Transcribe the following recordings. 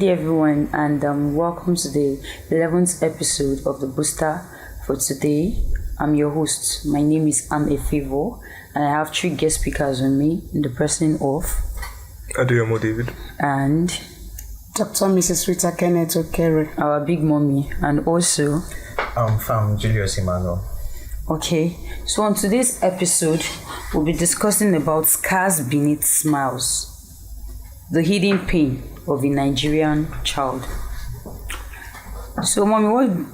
day, everyone, and welcome to the 11th episode of the Booster for today. I'm your host. My name is Favor, and I have three guest speakers with me in the person of Adeyemo David and Dr. Mrs. Rita Kenneth Okere, our big mommy, and also from Julius Emmanuel. Okay, so on today's episode, we'll be discussing about scars beneath smiles, the hidden pain of a Nigerian child. So, mommy,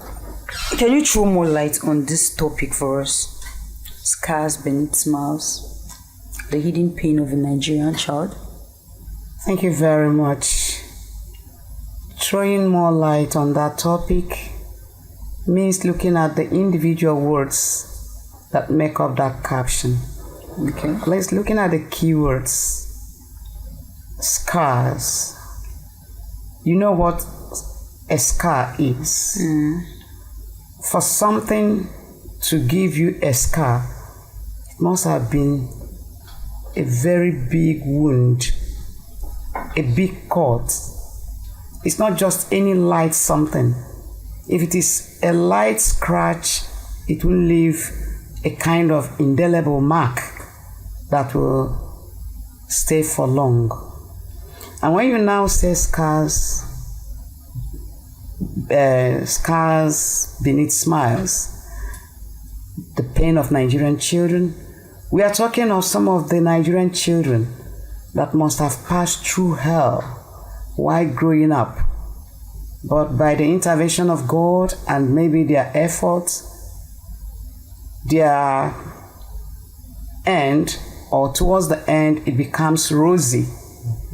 can you throw more light on this topic for us? Scars beneath smiles, the hidden pain of a Nigerian child. Thank you very much. Throwing more light on that topic means looking at the individual words that make up that caption. Okay. Let's looking at the keywords. Scars. You know what a scar is? For something to give you a scar, it must have been a very big wound, a big cut. It's not just any light something. If it is a light scratch, it will leave a kind of indelible mark that will stay for long. And when you now say scars beneath smiles, the pain of Nigerian children, we are talking of some of the Nigerian children that must have passed through hell while growing up. But by the intervention of God and maybe their efforts, their end, or towards the end, it becomes rosy.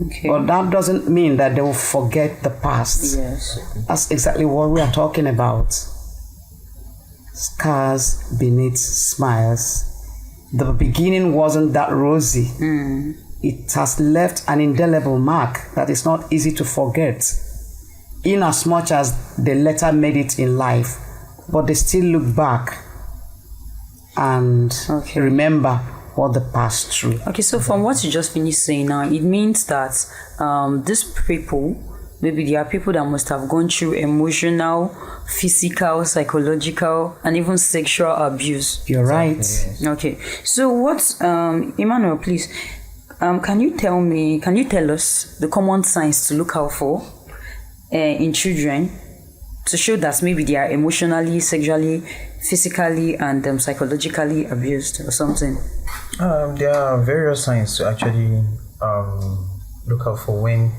Okay. But that doesn't mean that they will forget the past. Yes. That's exactly what we are talking about. Scars beneath smiles. The beginning wasn't that rosy. It has left an indelible mark that is not easy to forget, in as much as they later made it in life, but they still look back and remember what they passed through. Okay, so from what you just finished saying now, it means that these people, maybe there are people that must have gone through emotional, physical, psychological, and even sexual abuse. You're right. Yes. Okay, so what, Emmanuel, please, can you tell us the common signs to look out for in children to show that maybe they are emotionally, sexually, physically, and psychologically abused or something? There are various signs to actually look out for when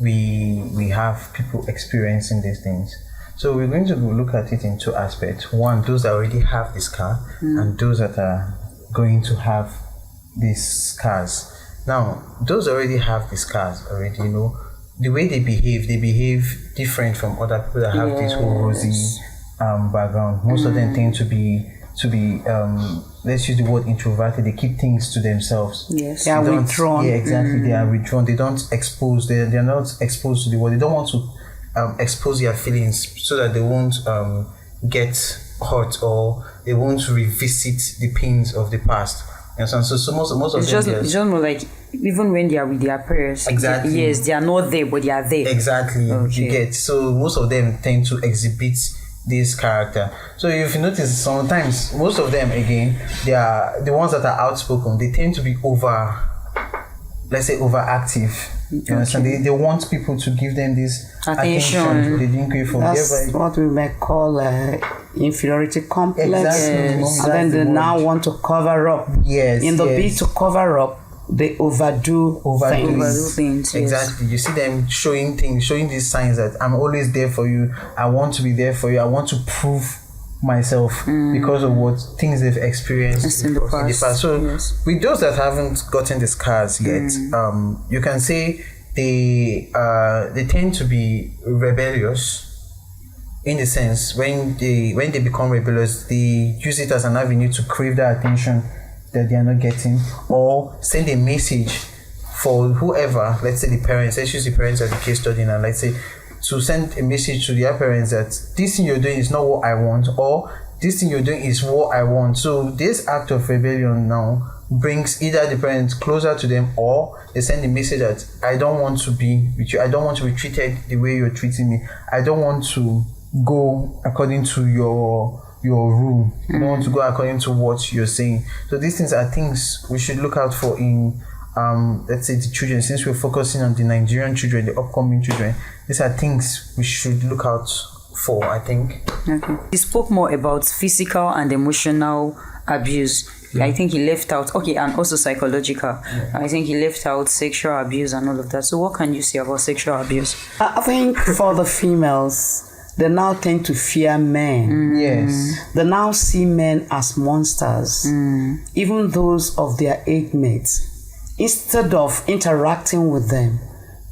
we have people experiencing these things. So we're going to look at it in two aspects. One, those that already have the scar, and those that are going to have these scars. Now, those already have the scars already, the way they behave different from other people that have this whole rosy background. Most of them tend to be let's use the word introverted. They keep things to themselves. Yes. They are withdrawn. Yeah, exactly. They are withdrawn. They don't expose. They're not exposed to the world. They don't want to expose their feelings so that they won't get hurt or they won't revisit the pains of the past. And so most of It's them. just more like even when they are with their parents. Exactly. Yes, they are not there, but they are there. Exactly. Okay. You get. So most of them tend to exhibit this character. So if you notice, sometimes most of them again, they are the ones that are outspoken. They tend to be overactive. You understand? They want people to give them this attention. They didn't crave for. That's what we may call inferiority complex. Exactly. Yes. And then they now want to cover up. Yes. In the bid to cover up, they overdo things. Things, yes. Exactly. You see them showing these signs that I'm always there for you. I want to be there for you. I want to prove myself because of what things they've experienced in the past. So yes. with those that haven't gotten the scars yet, you can say they tend to be rebellious. In the sense, when they become rebellious, they use it as an avenue to crave that attention that they are not getting, or send a message for whoever, let's say the parents, let's use the parents as the case study now, let's say, to send a message to their parents that this thing you're doing is not what I want, or this thing you're doing is what I want. So this act of rebellion now brings either the parents closer to them, or they send the message that I don't want to be with you. I don't want to be treated the way you're treating me. I don't want to go according to your rule. I don't want to go according to what you're saying. So these things are things we should look out for in let's say the children. Since we're focusing on the Nigerian children, the upcoming children, these are things we should look out for, I think. Okay. He spoke more about physical and emotional abuse. I think he left out, and also psychological. I think he left out sexual abuse and all of that. So what can you say about sexual abuse? I think for the females, they now tend to fear men. Yes. They now see men as monsters, even those of their age mates. Instead of interacting with them,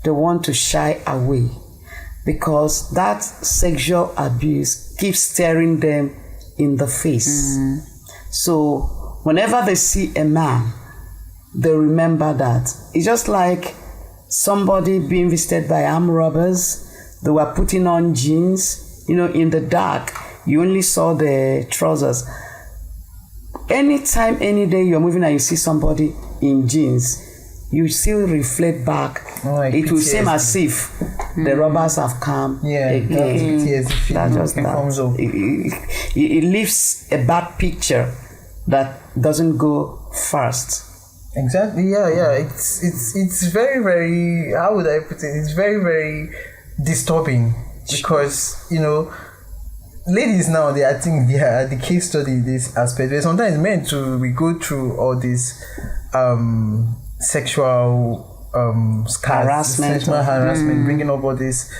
they want to shy away because that sexual abuse keeps staring them in the face. So whenever they see a man, they remember that. It's just like somebody being visited by armed robbers. They were putting on jeans, in the dark. You only saw the trousers. Anytime, any day you're moving and you see somebody in jeans, you still reflect back. It will seem as if the robbers have come again. That's just that. It leaves a bad picture that doesn't go fast. Exactly. Yeah. It's very, very. How would I put it? It's very, very disturbing because ladies now they are the case study in this aspect. But sometimes men too, we go through all this sexual harassment, bringing up all this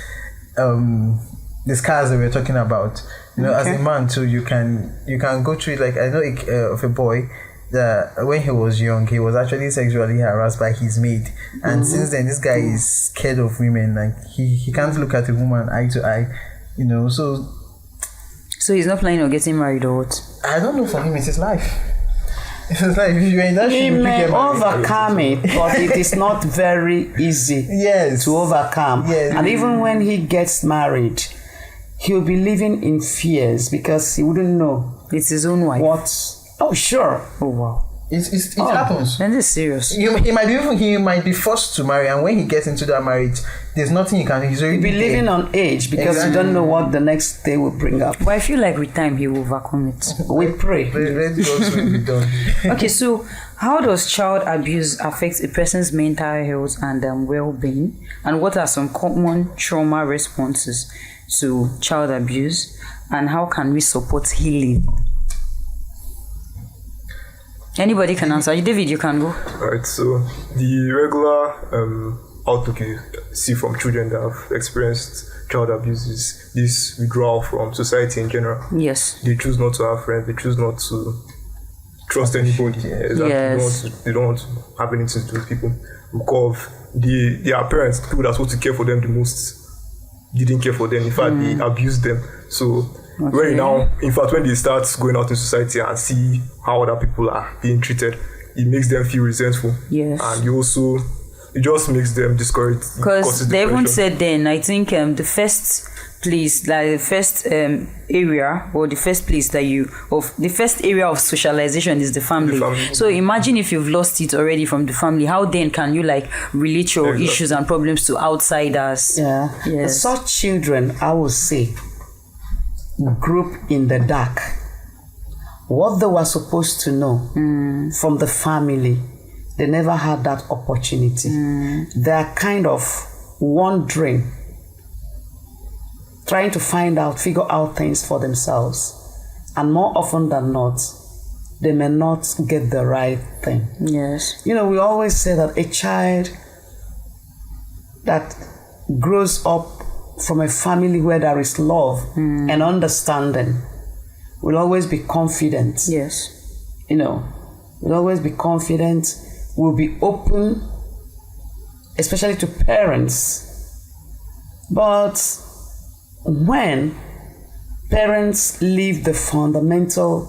the scars that we're talking about. As a man too, you can go through it. Like I know of a boy that when he was young, he was actually sexually harassed by his maid, and since then this guy is scared of women. Like he can't look at a woman eye to eye, So he's not planning on getting married or what? I don't know. For him, it's his life. It's his life. If you're in that he may overcome it, but it is not very easy to overcome. Yes. And even when he gets married, he'll be living in fears because he wouldn't know. It's his own wife. Oh, sure. Oh, wow. It happens. Then it's serious. He might be forced to marry, and when he gets into that marriage, there's nothing he can. He's already be living on edge because you don't know what the next day will bring up. But I feel like with time he will overcome it. We pray. Let God's will be done. Okay, so how does child abuse affect a person's mental health and well-being? And what are some common trauma responses to child abuse? And how can we support healing? Anybody can answer. David, you can go. Alright, so the regular outlook you see from children that have experienced child abuse is this withdrawal from society in general. Yes. They choose not to have friends, they choose not to trust anybody. Yes. They don't want to have anything to do with people because their parents, people that are supposed to care for them the most, didn't care for them. In fact, they abused them. So when they start going out in society and see how other people are being treated, it makes them feel resentful. Yes. And it just makes them discouraged. Because they even said then, I think the first place, like the first area or the first place the first area of socialization is the family. So imagine if you've lost it already from the family, how then can you relate your issues and problems to outsiders? Yeah. Yes. Such children, I would say, group in the dark. What they were supposed to know from the family, they never had that opportunity. They are kind of wandering, trying to figure out things for themselves. And more often than not, they may not get the right thing. Yes. We always say that a child that grows up from a family where there is love and understanding will always be confident. Yes. Will always be confident, will be open, especially to parents. But when parents leave the fundamental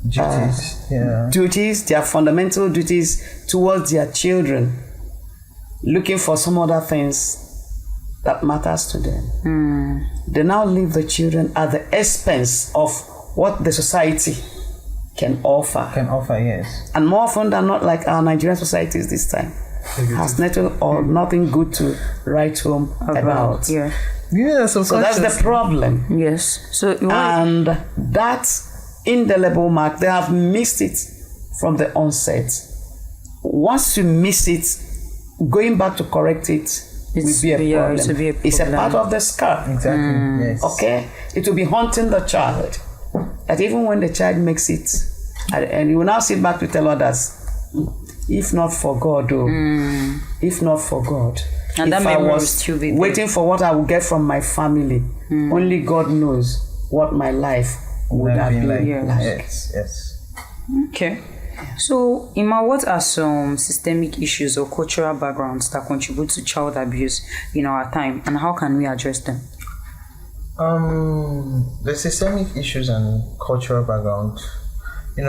duties, their fundamental duties towards their children, looking for some other things, that matters to them. They now leave the children at the expense of what the society can offer. Yes. And more often than not, like our Nigerian societies this time, has nothing good to write home about. Yeah. Yeah, So that's the problem. Yes. So And that indelible mark, they have missed it from the onset. Once you miss it, going back to correct it will be a problem. It will be a It's a problem. part of the scar. Exactly. Yes. Okay? It will be haunting the child. That even when the child makes it, and you will now sit back to tell others, if not for God, if not for God. And if that I memory will was still be there. waiting for what I will get from my family, only God knows what my life would have been like. Yes. Okay. So, Ima, what are some systemic issues or cultural backgrounds that contribute to child abuse in our time, and how can we address them? The systemic issues and cultural background. We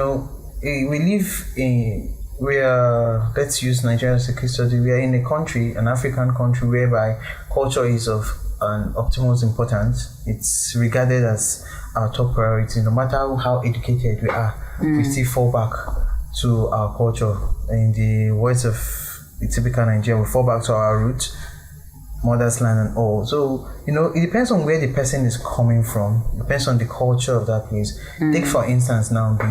live in. Let's use Nigeria as a case study. We are in a country, an African country, whereby culture is of an utmost importance. It's regarded as our top priority. No matter how educated we are, we still fall back to our culture. In the words of the typical Nigerian, we fall back to our roots, mother's land and all. So, it depends on where the person is coming from. It depends on the culture of that place. Take, for instance, now the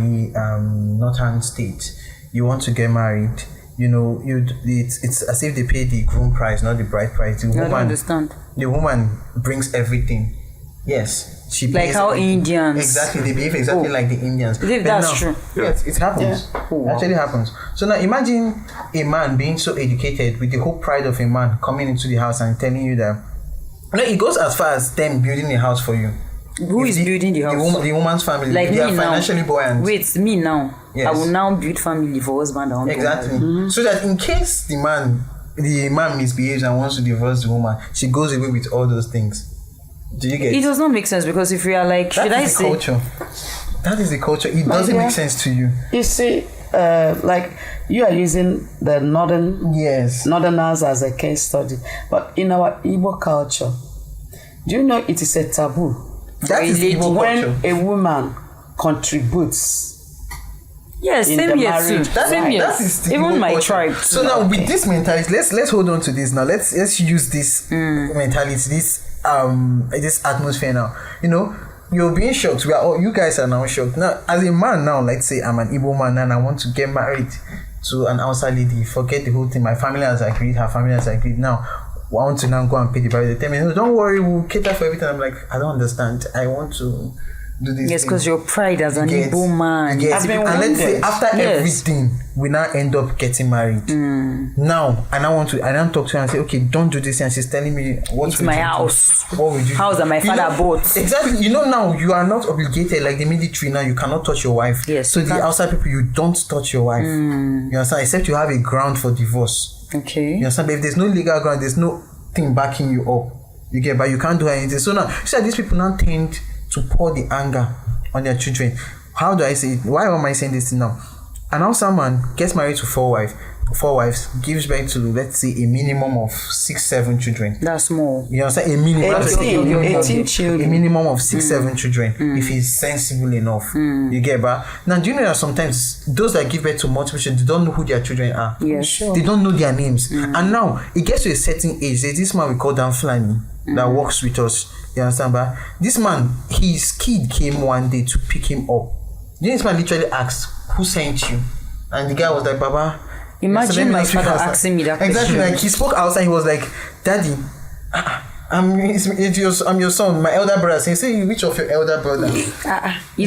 northern state. You want to get married, it's as if they pay the groom price, not the bride price. I don't understand. The woman brings everything. Yes, she Like pays how everything. Indians. Exactly, they behave exactly like the Indians. Believe But that's now- true. Yes, it happens. Yeah. Oh, wow. Actually happens. So now imagine a man being so educated with the whole pride of a man coming into the house and telling you that. It goes as far as them building a house for you. Who is building the house? The woman's family. Like they me are now. financially buoyant. Wait, me now. Yes. I will now build family for husband. I want to Exactly. marry. So that in case the man misbehaves and wants to divorce the woman, she goes away with all those things. Do you get It does not make sense because if we are like, That should I is the say? culture. That is the culture. It doesn't dear. make sense to you. You see, like you are using the Yes. northerners as a case study, but in our Igbo culture, do you know it is a taboo That is the Igbo when culture. a woman contributes? Yes, in same the here marriage. too. That's Same right. here. That is the Even Igbo my culture. tribe. So now with this mentality, let's hold on to this now. Let's use this mentality, this atmosphere now. You're being shocked. You guys are now shocked. Now, as a man now, let's say I'm an Igbo man and I want to get married to an outside lady. Forget the whole thing. My family has agreed. Her family has agreed. Now, I want to now go and pay the bride. They tell me, no, don't worry, we'll cater for everything. I'm like, I don't understand. I want to do this. Yes, thing. because your pride as an Get- Igbo man. get- I've been and let's say wondering. after Yes. everything, we now end up getting married. Now, and I now talk to her and say, okay, don't do this. And she's telling me, what It's would my you do? house. What would you House do? that my father bought. Exactly. Now you are not obligated like the military. Now you cannot touch your wife. Yes, So you the can't. outside people, you don't touch your wife. You understand? Except you have a ground for divorce. Okay. You understand? But if there's no legal ground, there's no thing backing you up. You get, but you can't do anything. So now, these people now tend to pour the anger on their children. How do I say it? Why am I saying this now? An outside man gets married to four wives, gives birth to, let's say, a minimum of 6-7 children. That's small. You understand? A minimum. 18 A children. minimum of 6-7 children, if he's sensible enough. You get, but now do you know that sometimes those that give birth to multiple children, they don't know who their children are. Yes. Sure. They don't know their names. And now it gets to a certain age. There's this man we call Dan Flani that works with us. You understand? But this man, his kid came one day to pick him up. This man literally asked, "Who sent you?" And the guy was like, "Baba." Imagine let me my speak father outside. asking me that Exactly, question. like he spoke outside. He was like, "Daddy, I'm your son, my elder brother." So he said, "Which of your elder brothers?" He's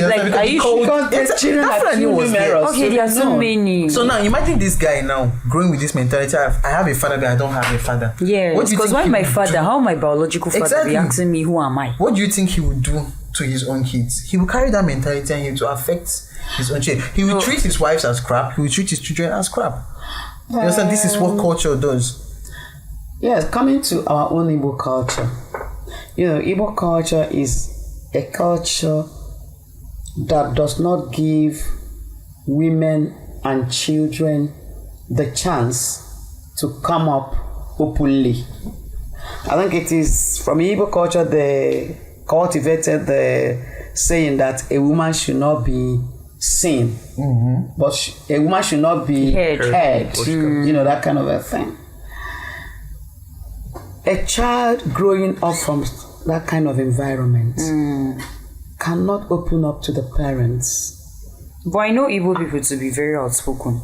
Yeah, like, because are he you called- sure? Because the children That are Fulani too was there. numerous. Okay, there are so No. many. So now imagine this guy now growing with this mentality. I have a father, but I don't have a father. Yes, What do you because think why he my would father, do? how my biological father Exactly. be asking me who am I? What do you think he would do to his own kids? He will carry that mentality and he will affect his own children. He will treat his wives as crap. He will treat his children as crap. You understand? This is what culture does. Yes, coming to our own Igbo culture. Igbo culture is a culture that does not give women and children the chance to come up openly. I think it is from Igbo culture they cultivated the saying that a woman should not be seen, but a woman should not be heard. You know, that kind of a thing. A child growing up from that kind of environment cannot open up to the parents. But I know Igbo people to be very outspoken.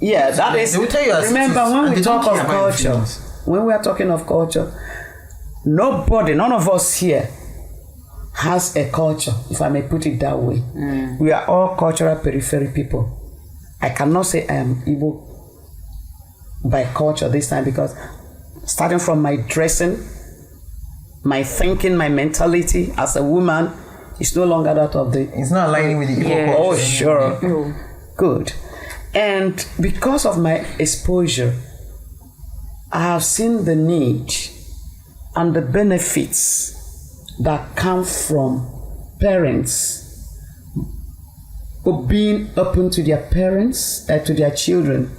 Yeah, that is. They will tell you as Remember, it is, when and we they don't talk of care about your culture, feelings. when we are talking of culture, none of us here has a culture, if I may put it that way. We are all cultural periphery people. I cannot say I am Igbo by culture this time, because starting from my dressing, my thinking, my mentality as a woman is no longer that of the. It's not aligning with the Igbo culture. Oh, sure. Good. And because of my exposure, I have seen the need and the benefits that come from parents being open to their parents, to their children,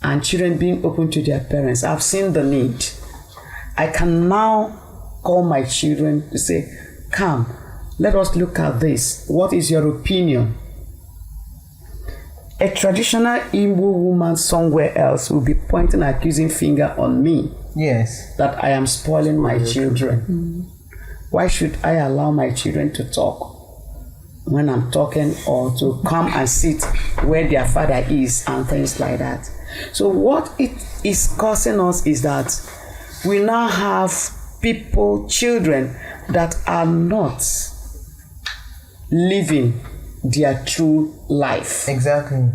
and children being open to their parents. I've seen the need. I can now call my children to say, come, let us look at this. What is your opinion? A traditional Igbo woman somewhere else will be pointing an accusing finger on me. Yes. That I am spoiling my children. Why should I allow my children to talk when I'm talking, or to come and sit where their father is and things like that? So what it is causing us is that we now have children that are not living their true life. Exactly.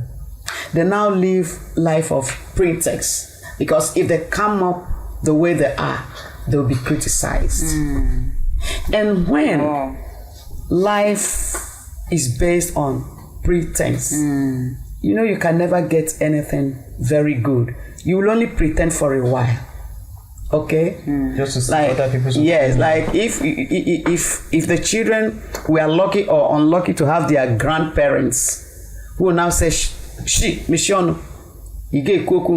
They now live life of pretext, because if they come up the way they are, they'll be criticized. And when life is based on pretense, you know, you can never get anything very good. You will only pretend for a while. Okay, Just to see like other people's yes, opinion. like if the children were lucky or unlucky to have their grandparents who will now say, "Shi, Mishono, ige koku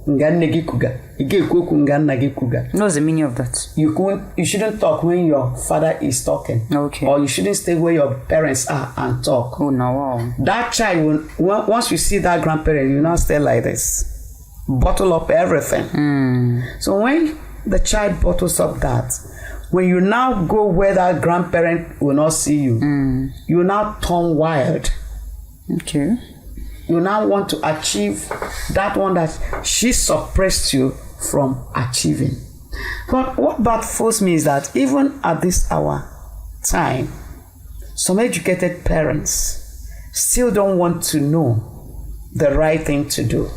nganne kuga, ige koku nganna kuga." What's the meaning of that? You shouldn't talk when your father is talking. Okay. Or you shouldn't stay where your parents are and talk. Oh, now wow. That child will, once you see that grandparent, you now stay like this. Bottle up everything. So when the child bottles up that, when you now go where that grandparent will not see you, you now turn wild. Okay. You now want to achieve that one that she suppressed you from achieving. But what baffles me is that even at this hour time, some educated parents still don't want to know the right thing to do.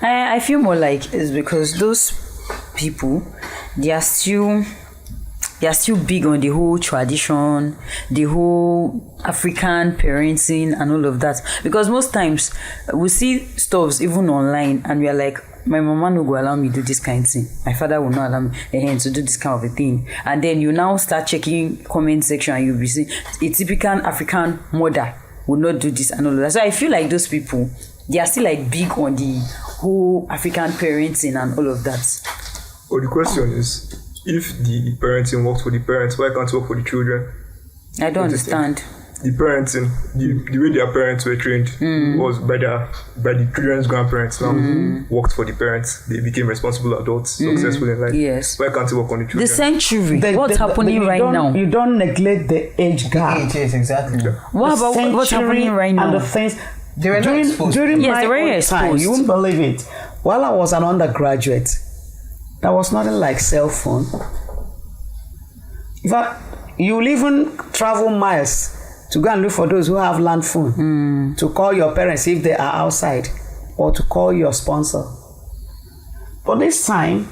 I feel more like it's because those people, they are still big on the whole tradition, the whole African parenting and all of that. Because most times we see stuffs even online and we are like, my mama no go allow me do this kind of thing. My father will not allow me to do this kind of a thing. And then you now start checking comment section and you'll be seeing a typical African mother will not do this and all of that. So I feel like those people, they are still like big on the whole African parenting and all of that. But the question is, if the parenting works for the parents, why can't it work for the children? I don't understand. The parenting, the way their parents were trained was by the children's grandparents. Now worked for the parents. They became responsible adults, successful in life. Yes. Why can't it work on the children? The century. What's happening you right don't- now? You don't neglect the age gap. Yes, exactly. What The about what's century happening right and now? the things They were not exposed. during Yes, my they were own time, exposed. you won't believe it. While I was an undergraduate, there was nothing like cell phone. In fact, you'll even travel miles to go and look for those who have land phone, to call your parents if they are outside, or to call your sponsor. But this time,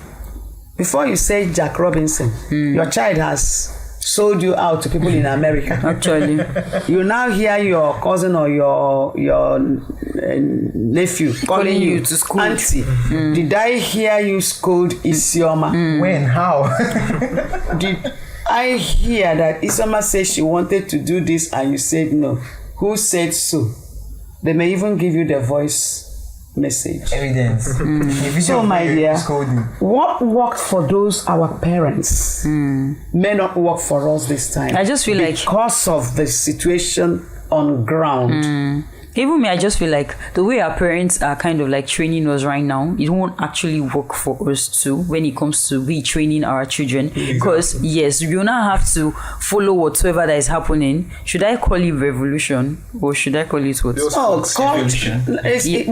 before you say Jack Robinson, your child has sold you out to people in America. Actually, You now hear your cousin or your nephew calling you to school. Auntie, did I hear you scold Isioma? When? How? Did I hear that Isioma said she wanted to do this and you said no? Who said so? They may even give you the voice message. Evidence. A video So, of my you dear, scolding. what worked for those our parents may not work for us this time. I just feel like because of the situation on ground. even me, I just feel like the way our parents are kind of like training us right now, it won't actually work for us too when it comes to retraining our children. Because yes, you now have to follow whatsoever that is happening. Should I call it revolution or should I call it what? Revolution.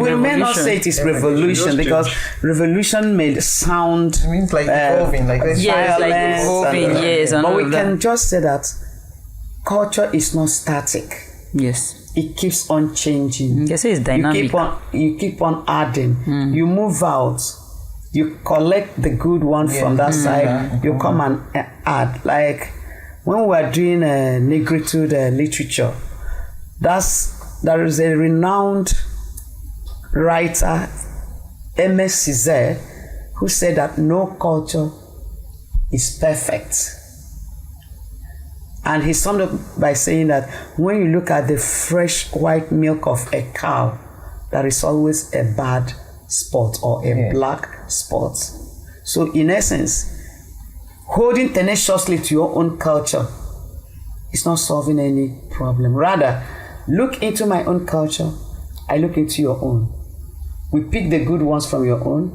We may not say it is revolution Just because change. revolution may sound It means like evolving, like this. Yes, like violence evolving, and- yes, and but all we of can that. just say that culture is not static. Yes. It keeps on changing. They say it's dynamic. You keep on adding. You move out. You collect the good one from that side. You come and add. Like when we are doing negritude literature, there is a renowned writer, M.S. Césaire, who said that no culture is perfect. And he summed up by saying that when you look at the fresh white milk of a cow, there is always a bad spot or a black spot. So in essence, holding tenaciously to your own culture is not solving any problem. Rather, look into my own culture, I look into your own. We pick the good ones from your own,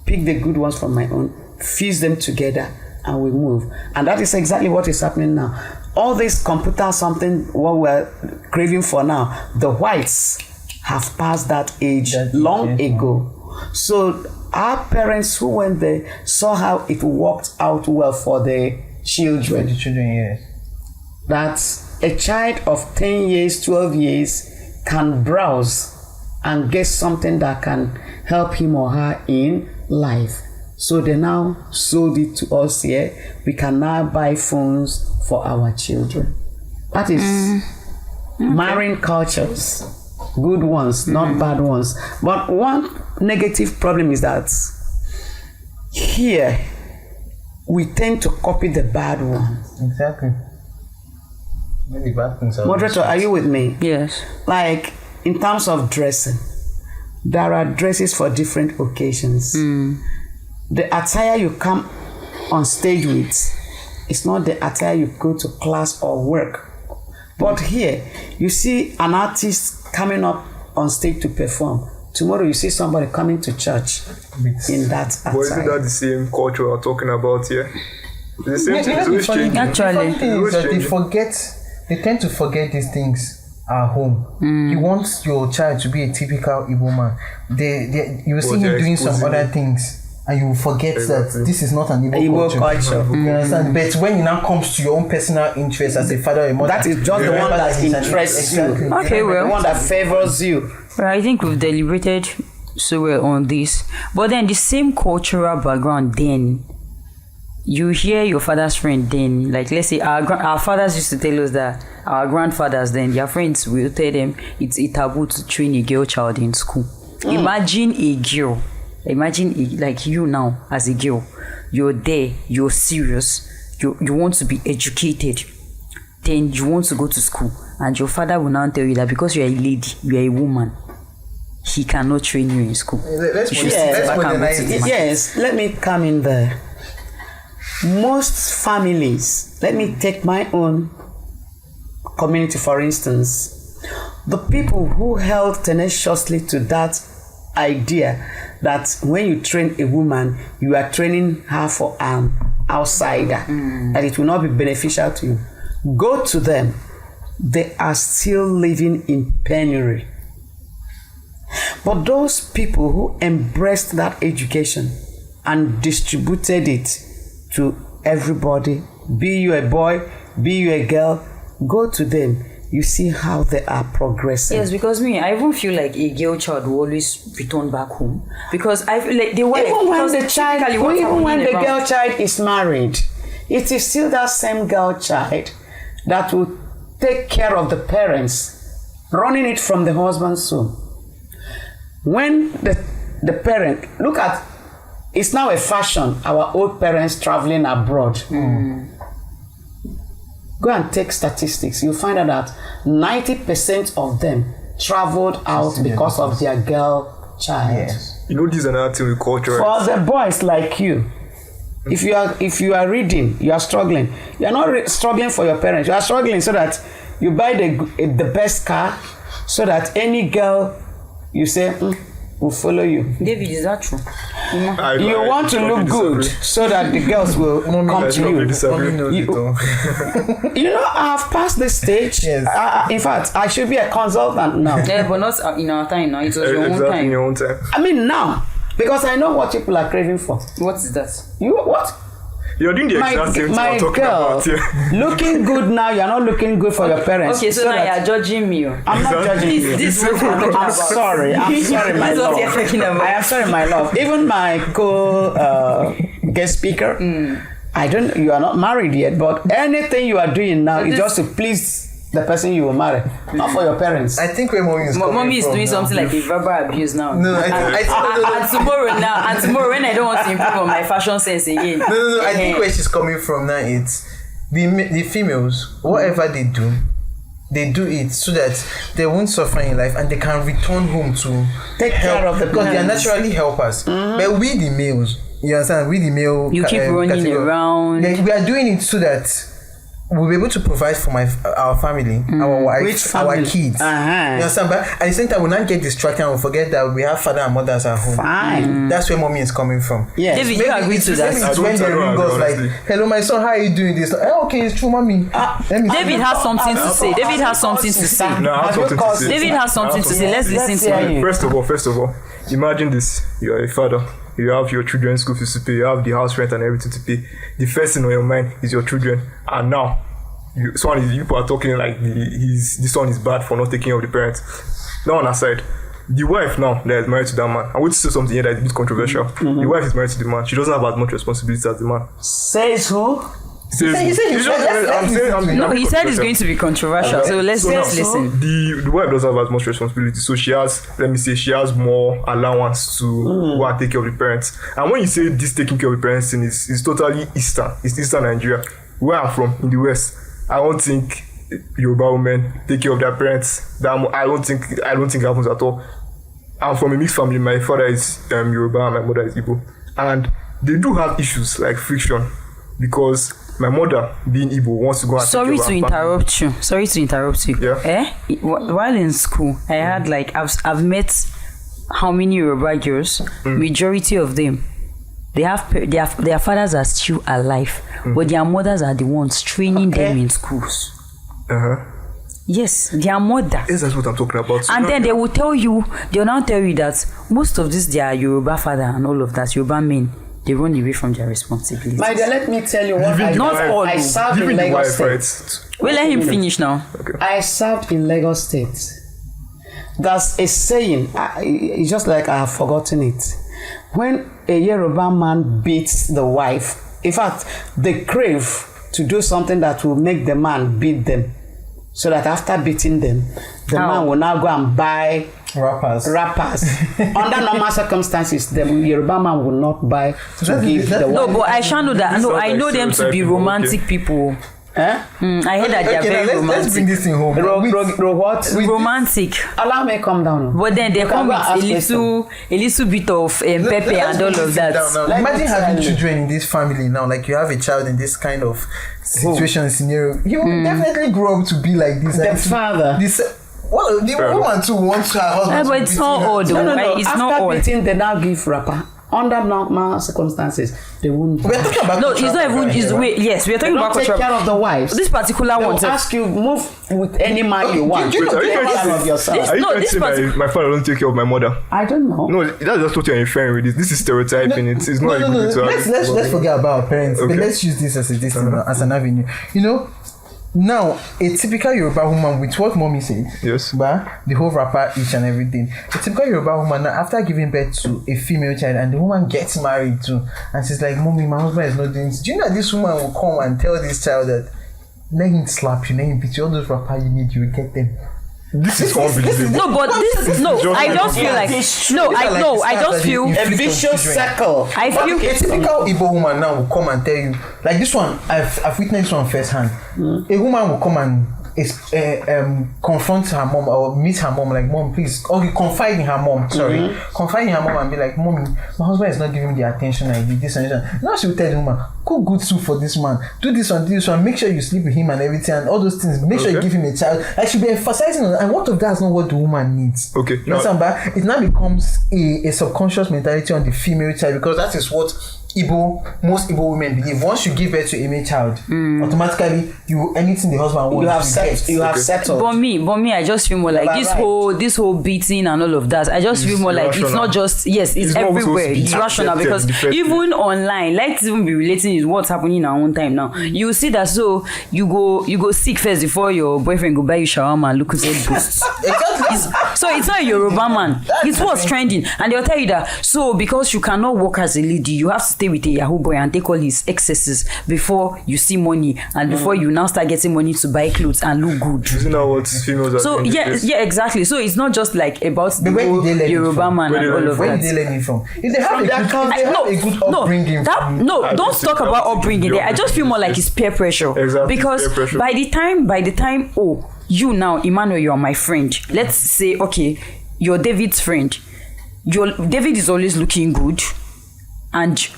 pick the good ones from my own, fuse them together, and we move. And that is exactly what is happening now. All this computer something, what we're craving for now, the whites have passed that age long ago. So our parents who went there saw how it worked out well for the children. The children, yes. That a child of 10 years, 12 years can browse and get something that can help him or her in life. So they now sold it to us here. We can now buy phones for our children. That is marrying cultures. Good ones, not bad ones. But one negative problem is that here we tend to copy the bad one. Exactly. Maybe bad things are. Moderator, are you with me? Yes. Like in terms of dressing, there are dresses for different occasions. The attire you come on stage with is not the attire you go to class or work. But here, you see an artist coming up on stage to perform. Tomorrow you see somebody coming to church in that attire. But isn't that the same culture we're talking about here? It's the same thing. It's always changing. Actually. The funny thing is that they tend to forget these things at home. You want your child to be a typical Igbo man. You see him doing some other things. And you forget that this is not an Igbo culture. You understand? But when it now comes to your own personal interest as a father or a mother, That is just the one that interests you. Okay, well. The one that favors you. Well, I think we've deliberated so well on this. But then the same cultural background, then you hear your father's friend, then, like, let's say our fathers used to tell us that our grandfathers, then their friends will tell them it's a taboo to train a girl child in school. Imagine a girl. Imagine like you now as a girl, you're there, you're serious, you want to be educated, then you want to go to school, and your father will now tell you that because you're a lady, you're a woman, he cannot train you in school. Let's You should sit back and modernize go to it. the Yes, let me come in there. Most families, let me take my own community for instance, the people who held tenaciously to that idea that when you train a woman, you are training her for an outsider, that it will not be beneficial to you. Go to them. They are still living in penury. But those people who embraced that education and distributed it to everybody, be you a boy, be you a girl, go to them. You see how they are progressing. Yes, because I even feel like a girl child will always return back home because I feel like they were Even when the girl child is married, it is still that same girl child that will take care of the parents, running it from the husband's home. When the parent, look at, it's now a fashion, our old parents traveling abroad. Go and take statistics. You'll find out that 90% of them traveled out because of their girl child. Yes. You know, this is another thing we culture. For the boys like you, if you are reading, you are struggling. You are not struggling for your parents. You are struggling so that you buy the best car, so that any girl you say will follow you. David, is that true? You want to look good so that the girls will come to you. Mommy knows it all. You know, I have passed this stage. Yes. In fact, I should be a consultant now. Yeah, but not in our time now. It was your own Exactly, in time. your own time. I mean now, because I know what people are craving for. What is that? You what? You're doing the exact same thing My I'm talking girl, about here. looking good now, you're not looking good for your parents. Okay, so now that- you're judging me. I'm not judging you. This is what we're talking I'm about. sorry. I'm sorry, my This is what love. you're talking about. I am sorry, my love. Even my guest speaker, you are not married yet, but anything you are doing now is just to please the person you will marry, not for your parents. I think where mommy is coming Mommy is from doing now. something like a verbal abuse now. No, I And tomorrow when I don't want to improve on my fashion sense again. No. I think where she's coming from now, it's the females, whatever they do it so that they won't suffer in life and they can return home to Take help, care of the because they are parents. naturally helpers. But we the males, you understand? We the male. You keep running category, around. We are doing it so that we'll be able to provide for our family, our wife, Which our family? kids. Uh-huh. You understand? But at the same time, we'll not get distracted and we'll forget that we have father and mothers at home. Fine. That's where mommy is coming from. Yes. David, you agree to that? It's I when don't they ring agree, us like, honestly. hello, my son, how are you doing this? Okay, it's true, mommy. Let me David has something to say. David has something to say. No, I have something to say. David has something to say. Let's listen to hear him. you. First of all, imagine this. You are a father. You have your children's school fees to pay. You have the house rent and everything to pay. The first thing on your mind is your children. And now, people are talking like this one is bad for not taking care of the parents. Now on our side, the wife now that is married to that man. I want to say something here that is a bit controversial. The wife is married to the man. She doesn't have as much responsibility as the man. Says who? He said No, he said it's going to be controversial. So let's listen. The wife doesn't have as much responsibility, so she has more allowance to go and take care of the parents. And when you say this taking care of the parents thing is totally Eastern. It's Eastern Nigeria. Where I'm from, in the West, I don't think Yoruba women take care of their parents. I don't think it happens at all. I'm from a mixed family. My father is Yoruba and my mother is Igbo, and they do have issues like friction because my mother, being Igbo, wants to go and Sorry take to care of her interrupt you. Yeah. While in school, I had like I've met how many Yoruba girls? Majority of them, their fathers are still alive, but their mothers are the ones training them in schools. Yes, their mother. Yes, that's what I'm talking about. So And now- then they'll now tell you that most of this their Yoruba father and all of that, Yoruba men, they run away from their responsibilities. My dear, let me tell you what Leaving I the Not wife- all. I served leaving in the Lagos wife, State. right? Well, let him finish now. I served in Lagos State. There's a saying, it's just like I have forgotten it. When a Yoruba man beats the wife, in fact, they crave to do something that will make the man beat them. So that after beating them, the man will now go and buy rappers. Under normal circumstances, the Yoruba man will not buy to give the No, wife. but I shall know that. No, I know them to be romantic people. Eh? I heard that they are Okay, very now let's romantic. bring this thing home. What? Romantic. Allow me come down. But then they You come can with go ask a little bit of pepper and all of that. Let me Imagine tell having you. children in this family now. Like you have a child in this kind of situation scenario. He will definitely grow up to be like this. The and to- father. This. Well, the woman too wants her husband. But to it's beat not her. all though. No. It's After not all. beating, they now give rapper. Under normal circumstances, they won't. We're talking about No, it's not even. It's wait. Yes, we are talking They about don't take care culture. of the wives. This particular They one. will ask you move with any man you want. you know, Are you Take trying care to of say- yourself. Are you No, trying to this say part- my father don't take care of my mother? I don't know. No, that's just what you're inferring with this. This is stereotyping. It's not a good way to Let's forget about our parents. Okay. But let's use this as as an avenue. You know, now a typical Yoruba woman with what mommy said. Yes. But the whole rapper each and everything. A typical Yoruba woman now after giving birth to a female child and the woman gets married too, and she's like, "Mommy, my husband is not doing this." Do you know that this woman will come and tell this child that let him slap you, let him beat you, all those rapper you need, you will get them. This is unbelievable. No, but this no. just I like just feel like no. I just feel. A vicious circle. I But feel. a typical Igbo woman now will come and tell you, like this one, I've witnessed this one firsthand. A woman will come and confront her mom or meet her mom, like, mom, please, or confide in her mom, confide in her mom and be like, mommy, my husband is not giving me the attention I need, this and that. Now she will tell the woman, cook good soup for this man, do this one, make sure you sleep with him and everything and all those things, make sure you give him a child. Like, she'll be emphasizing on, and what if that's not what the woman needs? Okay. You understand? But it now becomes a subconscious mentality on the female child, because that is what most Igbo women believe. Once you give birth to a male child, automatically anything the husband wants, you have settled. But me, I just feel more like this whole beating and all of that. I just feel more like it's not just it's everywhere. It's rational, because even online, let's even be relating is what's happening in our own time now. You see that, so you go sick first before your boyfriend go buy you shawarma and look at boosts. So it's not a Yoruba man. It's what's trending, and they'll tell you that. So because you cannot work as a lady, you have to stay with a Yahoo boy and take all his excesses before you see money, and before you now start getting money to buy clothes and look good. Isn't that what females are So doing? yeah, exactly. So it's not just like about the where whole did they learn it Yoruba from? man and all of Where that. did they learn it from? If they have a good upbringing. Don't talk about upbringing there. I just feel more like it's peer pressure. Exactly, Because peer pressure. by the time, you now, Emmanuel, you are my friend. Let's say, okay, you're David's friend. David is always looking good, and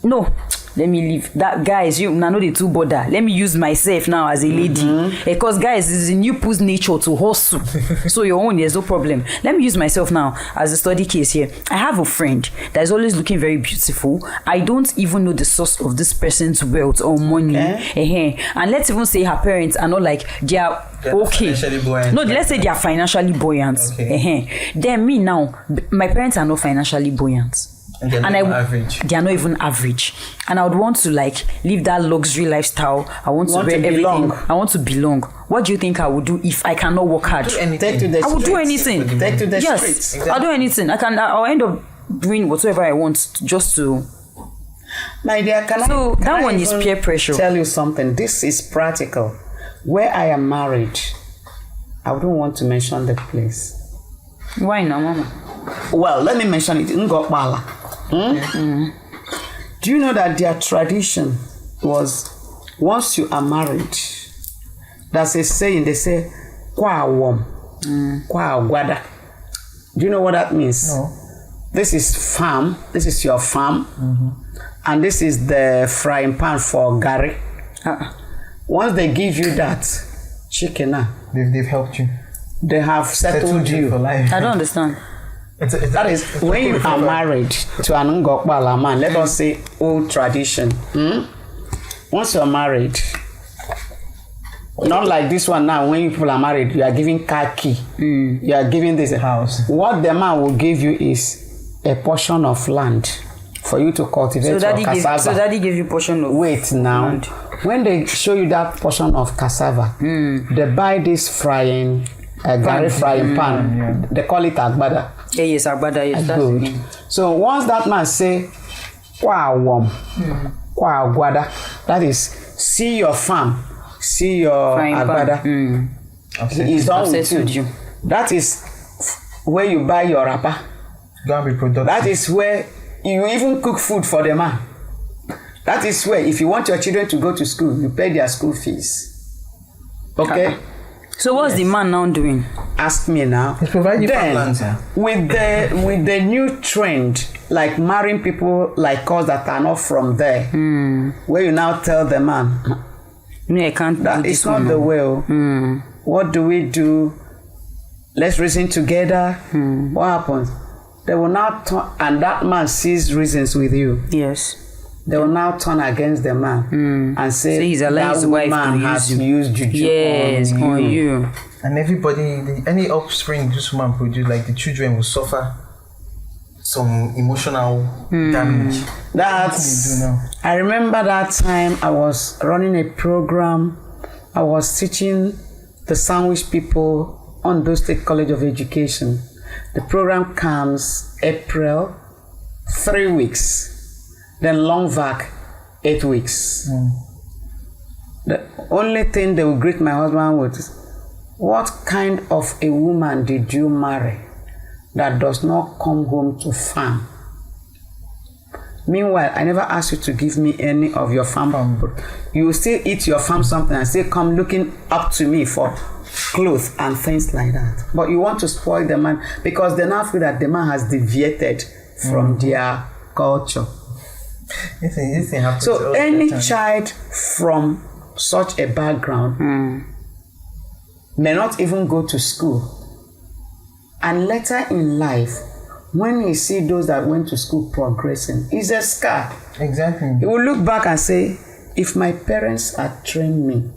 no, let me leave that, guys. You know the two bother. Let me use myself now as a lady, because guys, it's in you push nature to hustle. So your own, there's no problem. Let me use myself now as a study case here. I have a friend that is always looking very beautiful. I don't even know the source of this person's wealth or money. And let's even say her parents are not like they are okay. No, let's say they are financially buoyant. Then me now, my parents are not financially buoyant. And they're not even average. And I would want to like live that luxury lifestyle. I want to wear everything. I want to belong. What do you think I would do if I cannot work hard? Take to the I would do anything. Take to the yes, streets. exactly. I'll do anything. I'll end up doing whatever I want just to. My dear, that one is peer pressure. Tell you something. This is practical. Where I am married, I wouldn't want to mention the place. Why not, Mama? Well, let me mention it. Ngokbala. Do you know that their tradition was, once you are married, that's a saying, they say, kwa wom, kwa gwada. Do you know what that means? No. This is farm, this is your farm, and this is the frying pan for gari. Once they give you that chicken, They've helped you. they have settled you for life. I don't understand. That is, when you are married to an Ngokbala man, let us say old tradition. Once you are married, not like this one now, when people are married, you are giving car key, you are giving this house. What the man will give you is a portion of land for you to cultivate your cassava. So daddy gave you portion of Wait now. land. When they show you that portion of cassava, they buy this frying, gari frying pan. They call it agbada. Yes, Agbada, yes. Good. So once that man say, kwa wom, kwa gwada, that is, see your farm, see your agbada. He's done with you. That is where you buy your wrapper. Go and be productive. That is where you even cook food for the man. That is where, if you want your children to go to school, you pay their school fees. Okay? So what's the man now doing? Ask me now. He's providing Then, farmlands, with the new trend, like marrying people like us that are not from there, where you now tell the man, No, I can't. that it's not the way. What do we do? Let's reason together. What happens? They will now turn, and that man sees reasons with you. Yes. They will now turn against the man and say, So he's allowing that his wife woman to has use used juju Yes, on you. and everybody, any offspring this woman produce, like the children will suffer some emotional damage. That's, What do you do now? I remember that time I was running a program. I was teaching the sandwich people on Ondo State College of Education. The program comes April, 3 weeks. Then long vac, 8 weeks. The only thing they will greet my husband with is, what kind of a woman did you marry that does not come home to farm? Meanwhile, I never asked you to give me any of your farm. You will still eat your farm something and still come looking up to me for clothes and things like that. But you want to spoil the man because they now feel that the man has deviated from their culture. This thing happens So all the any time. child from such a background may not even go to school. And later in life, when he see those that went to school progressing, it's a scar. Exactly. He will look back and say, if my parents had trained me,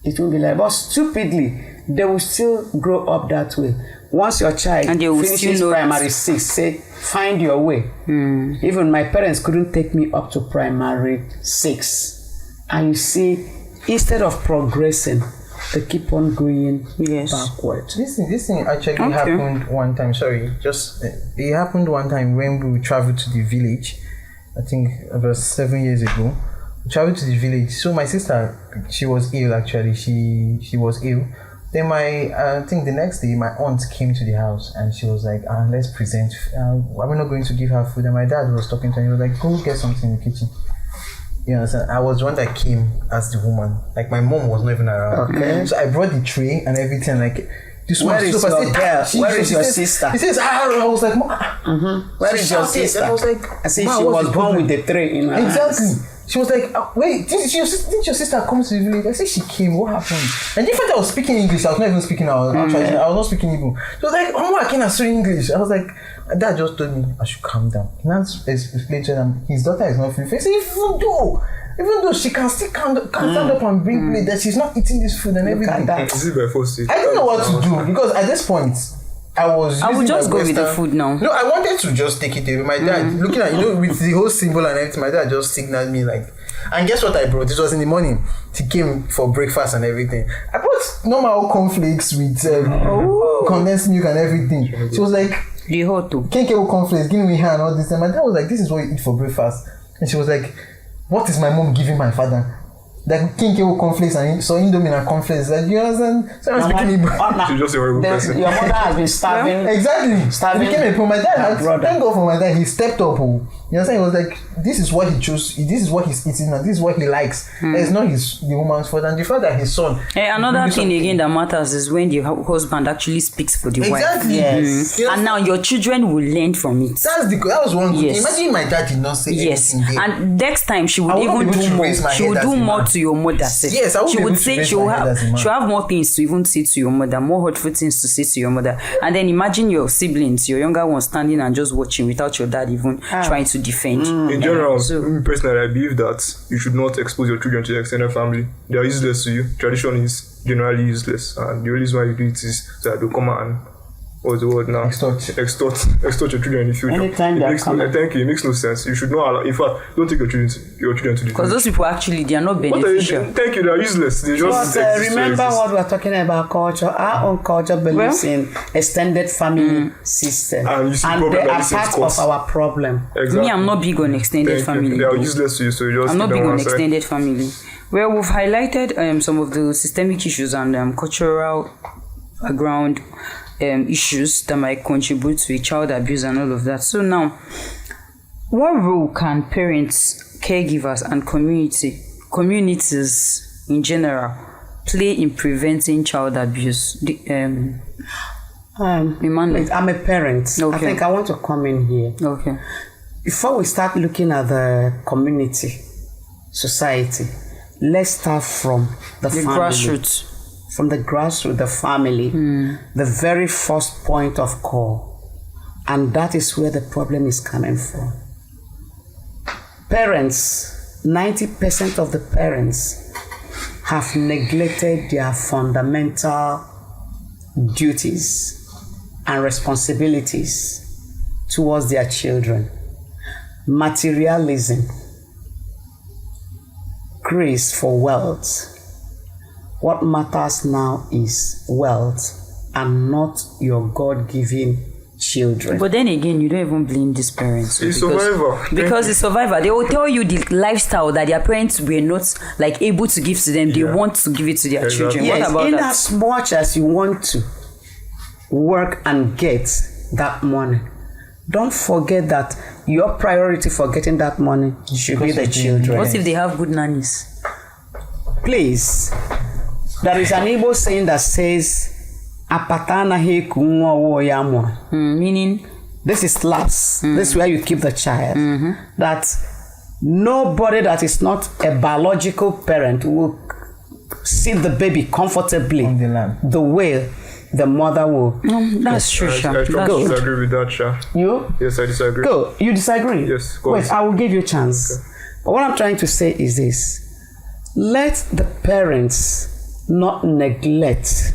it will be like, but stupidly, they will still grow up that way. Once your child And they will still finishes know primary 6, say, find your way. Even my parents couldn't take me up to primary 6. And you see, instead of progressing, they keep on going backward. This thing actually happened one time. Sorry, it happened one time when we traveled to the village. I think about 7 years ago. We traveled to the village. So my sister, she was ill actually. She was ill. Then I think the next day my aunt came to the house and she was like, let's present. We're not going to give her food. And my dad was talking to her. He was like, go get something in the kitchen. You understand? I was the one that came as the woman. Like my mom was not even around. Okay. So I brought the tray and everything. Like this Where one. is So your girl? Where is your sister? He says, I was like, Where is your sister? And I was like, I see "Ma, she what's was the born problem?" with the tray in her Exactly. hands. She was like, wait, didn't your sister come to the village? I said she came. What happened? And if I was speaking English, I was not even speaking. I was not speaking Igbo. She was like, oh, I can't speak English. I was like, Dad just told me I should calm down. He now explained to them his daughter is not feeling. He said, even though she can still stand up and bring plate, that she's not eating this food and everything. Is it by force? I didn't know what to do because at this point I would just go with the food now. No, I wanted to just take it away. My dad, looking at with the whole symbol and everything, my dad just signaled me like. And guess what I brought? It was in the morning. He came for breakfast and everything. I brought normal cornflakes with condensed milk and everything. She was like, The hot too. "Can't get cornflakes, give me here and all this." And my dad was like, "This is what you eat for breakfast." And she was like, "What is my mom giving my father?" Like king cake cornflakes and so indomie and cornflakes. Like you understand? So I was speaking Igbo. She's just a horrible person. Your mother has been starving. Exactly. Starving It became a problem. My dad had, brother. thank God for my dad, he stepped up. Oh. You understand? He was like, this is what he chose, this is what he's eating, and this is what he likes. It's not the woman's fault. And the fact that his son. Another thing again that matters is when the husband actually speaks for the wife. Exactly. Yes. Yes. And now your children will learn from it. That was one good Yes. thing. Imagine my dad did not say Yes, anything there. and next time she I would would not even be able do to more. raise my She head would as do a more man. to your mother. Sef. Yes, I would she be would able to say raise she my will head as a man. have more things to even say to your mother, more hurtful things to say to your mother. And then imagine your siblings, your younger ones standing and just watching without your dad even trying to defend. In general, So- me personally, I believe that you should not expose your children to the extended family. They are useless to you. Tradition is generally useless, and the only reason why you do it is so that they'll come and what's the word now? Extort your children in the future. Anytime it they're makes coming. thank you. It makes no sense. You should not allow. In fact, don't take your children to the. Because those people actually they are not What are you beneficial. doing? Thank you. They are useless. They just But exist to remember exist. what we're talking about culture. Our own culture believes Well- in extended family system. And you see and problem they at are the same part cost. of our problem. Exactly. Me, I'm not big on extended Thank you. family. They are though. useless to you, so you just I'm not keep big them on one side. extended family. Well, we've highlighted some of the systemic issues and cultural background issues that might contribute to child abuse and all of that. So now, what role can parents, caregivers, and communities in general play in preventing child abuse? Emmanuel. I'm a parent. I Okay. think I want to come in here. Okay. Before we start looking at the community, society, let's start from the The family. grassroots. From the grassroots, the family, the very first point of call. And that is where the problem is coming from. Parents, 90% of the parents have neglected their fundamental duties and responsibilities towards their children. Materialism, craze for wealth. What matters now is wealth and not your God-given children. But then again, you don't even blame these parents. It's survivor. Because it's survivor. They will tell you the lifestyle that their parents were not like able to give to them. They want to give it to their Exactly. children. Yes, What about in that? as much as you want to work and get that money, don't forget that your priority for getting that money should be the children. What if they have good nannies? Please, there is an Igbo saying that says, "Apatana heku nwa wo ya mụrụ." Meaning? This is labs. This is where you keep the child. That nobody that is not a biological parent will see the baby comfortably On the land. the way the mother will. That's true, Sha. I That's strongly disagree with that, Sha. You? Yes, I disagree. Go. You disagree? Yes, go Wait, ahead. I will give you a chance. But what I'm trying to say is this. Let the parents not neglect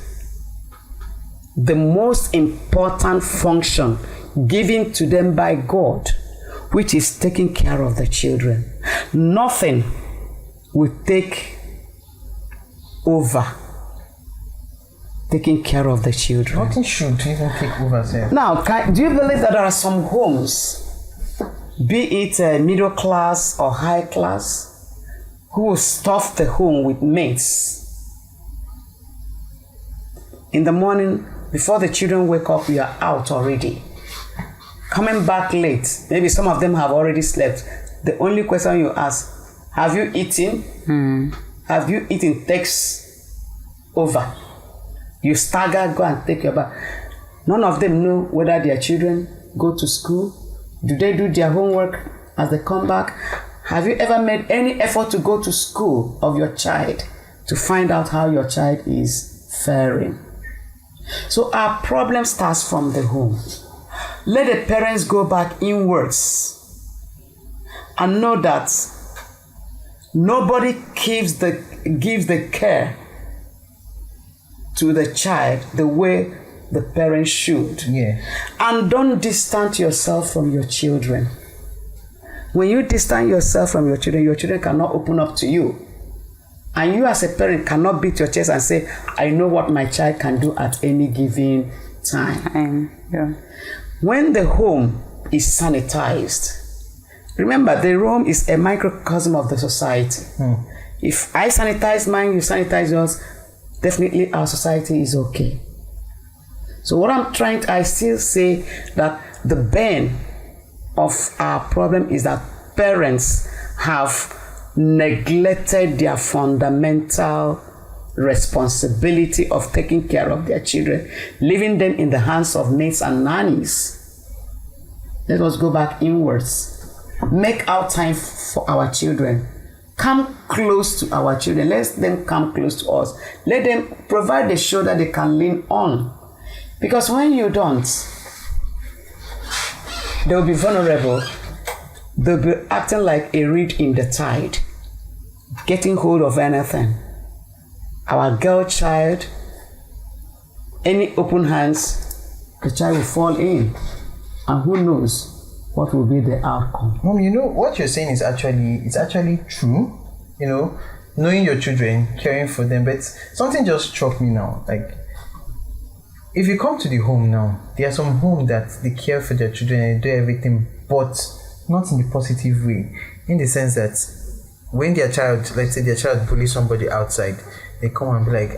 the most important function given to them by God, which is taking care of the children. Nothing will take over taking care of the children. Nothing should even take over, sir. Now, do you believe that there are some homes, be it middle class or high class, who will stuff the home with mates? In the morning, before the children wake up, you are out already. Coming back late, maybe some of them have already slept. The only question you ask, have you eaten? Have you eaten? Takes over. You stagger, go and take your bath. None of them know whether their children go to school. Do they do their homework as they come back? Have you ever made any effort to go to school of your child to find out how your child is faring? So our problem starts from the home. Let the parents go back inwards and know that nobody gives the care to the child the way the parents should. Yeah. And don't distance yourself from your children. When you distance yourself from your children cannot open up to you. And you as a parent cannot beat your chest and say, I know what my child can do at any given time. Yeah. When the home is sanitized, remember the home is a microcosm of the society. If I sanitize mine, you sanitize yours, definitely our society is okay. So what I still say that the bane of our problem is that parents have neglected their fundamental responsibility of taking care of their children, leaving them in the hands of maids and nannies. Let us go back inwards. Make our time for our children. Come close to our children. Let them come close to us. Let them provide the shoulder they can lean on. Because when you don't, they'll be vulnerable. They'll be acting like a reed in the tide, getting hold of anything. Our girl child, any open hands, the child will fall in. And who knows what will be the outcome. Mom, you know what you're saying is actually true. You know, knowing your children, caring for them. But something just struck me now. Like, if you come to the home now, there are some homes that they care for their children and do everything, but not in the positive way. In the sense that when their child, let's say their child bullies somebody outside, they come and be like,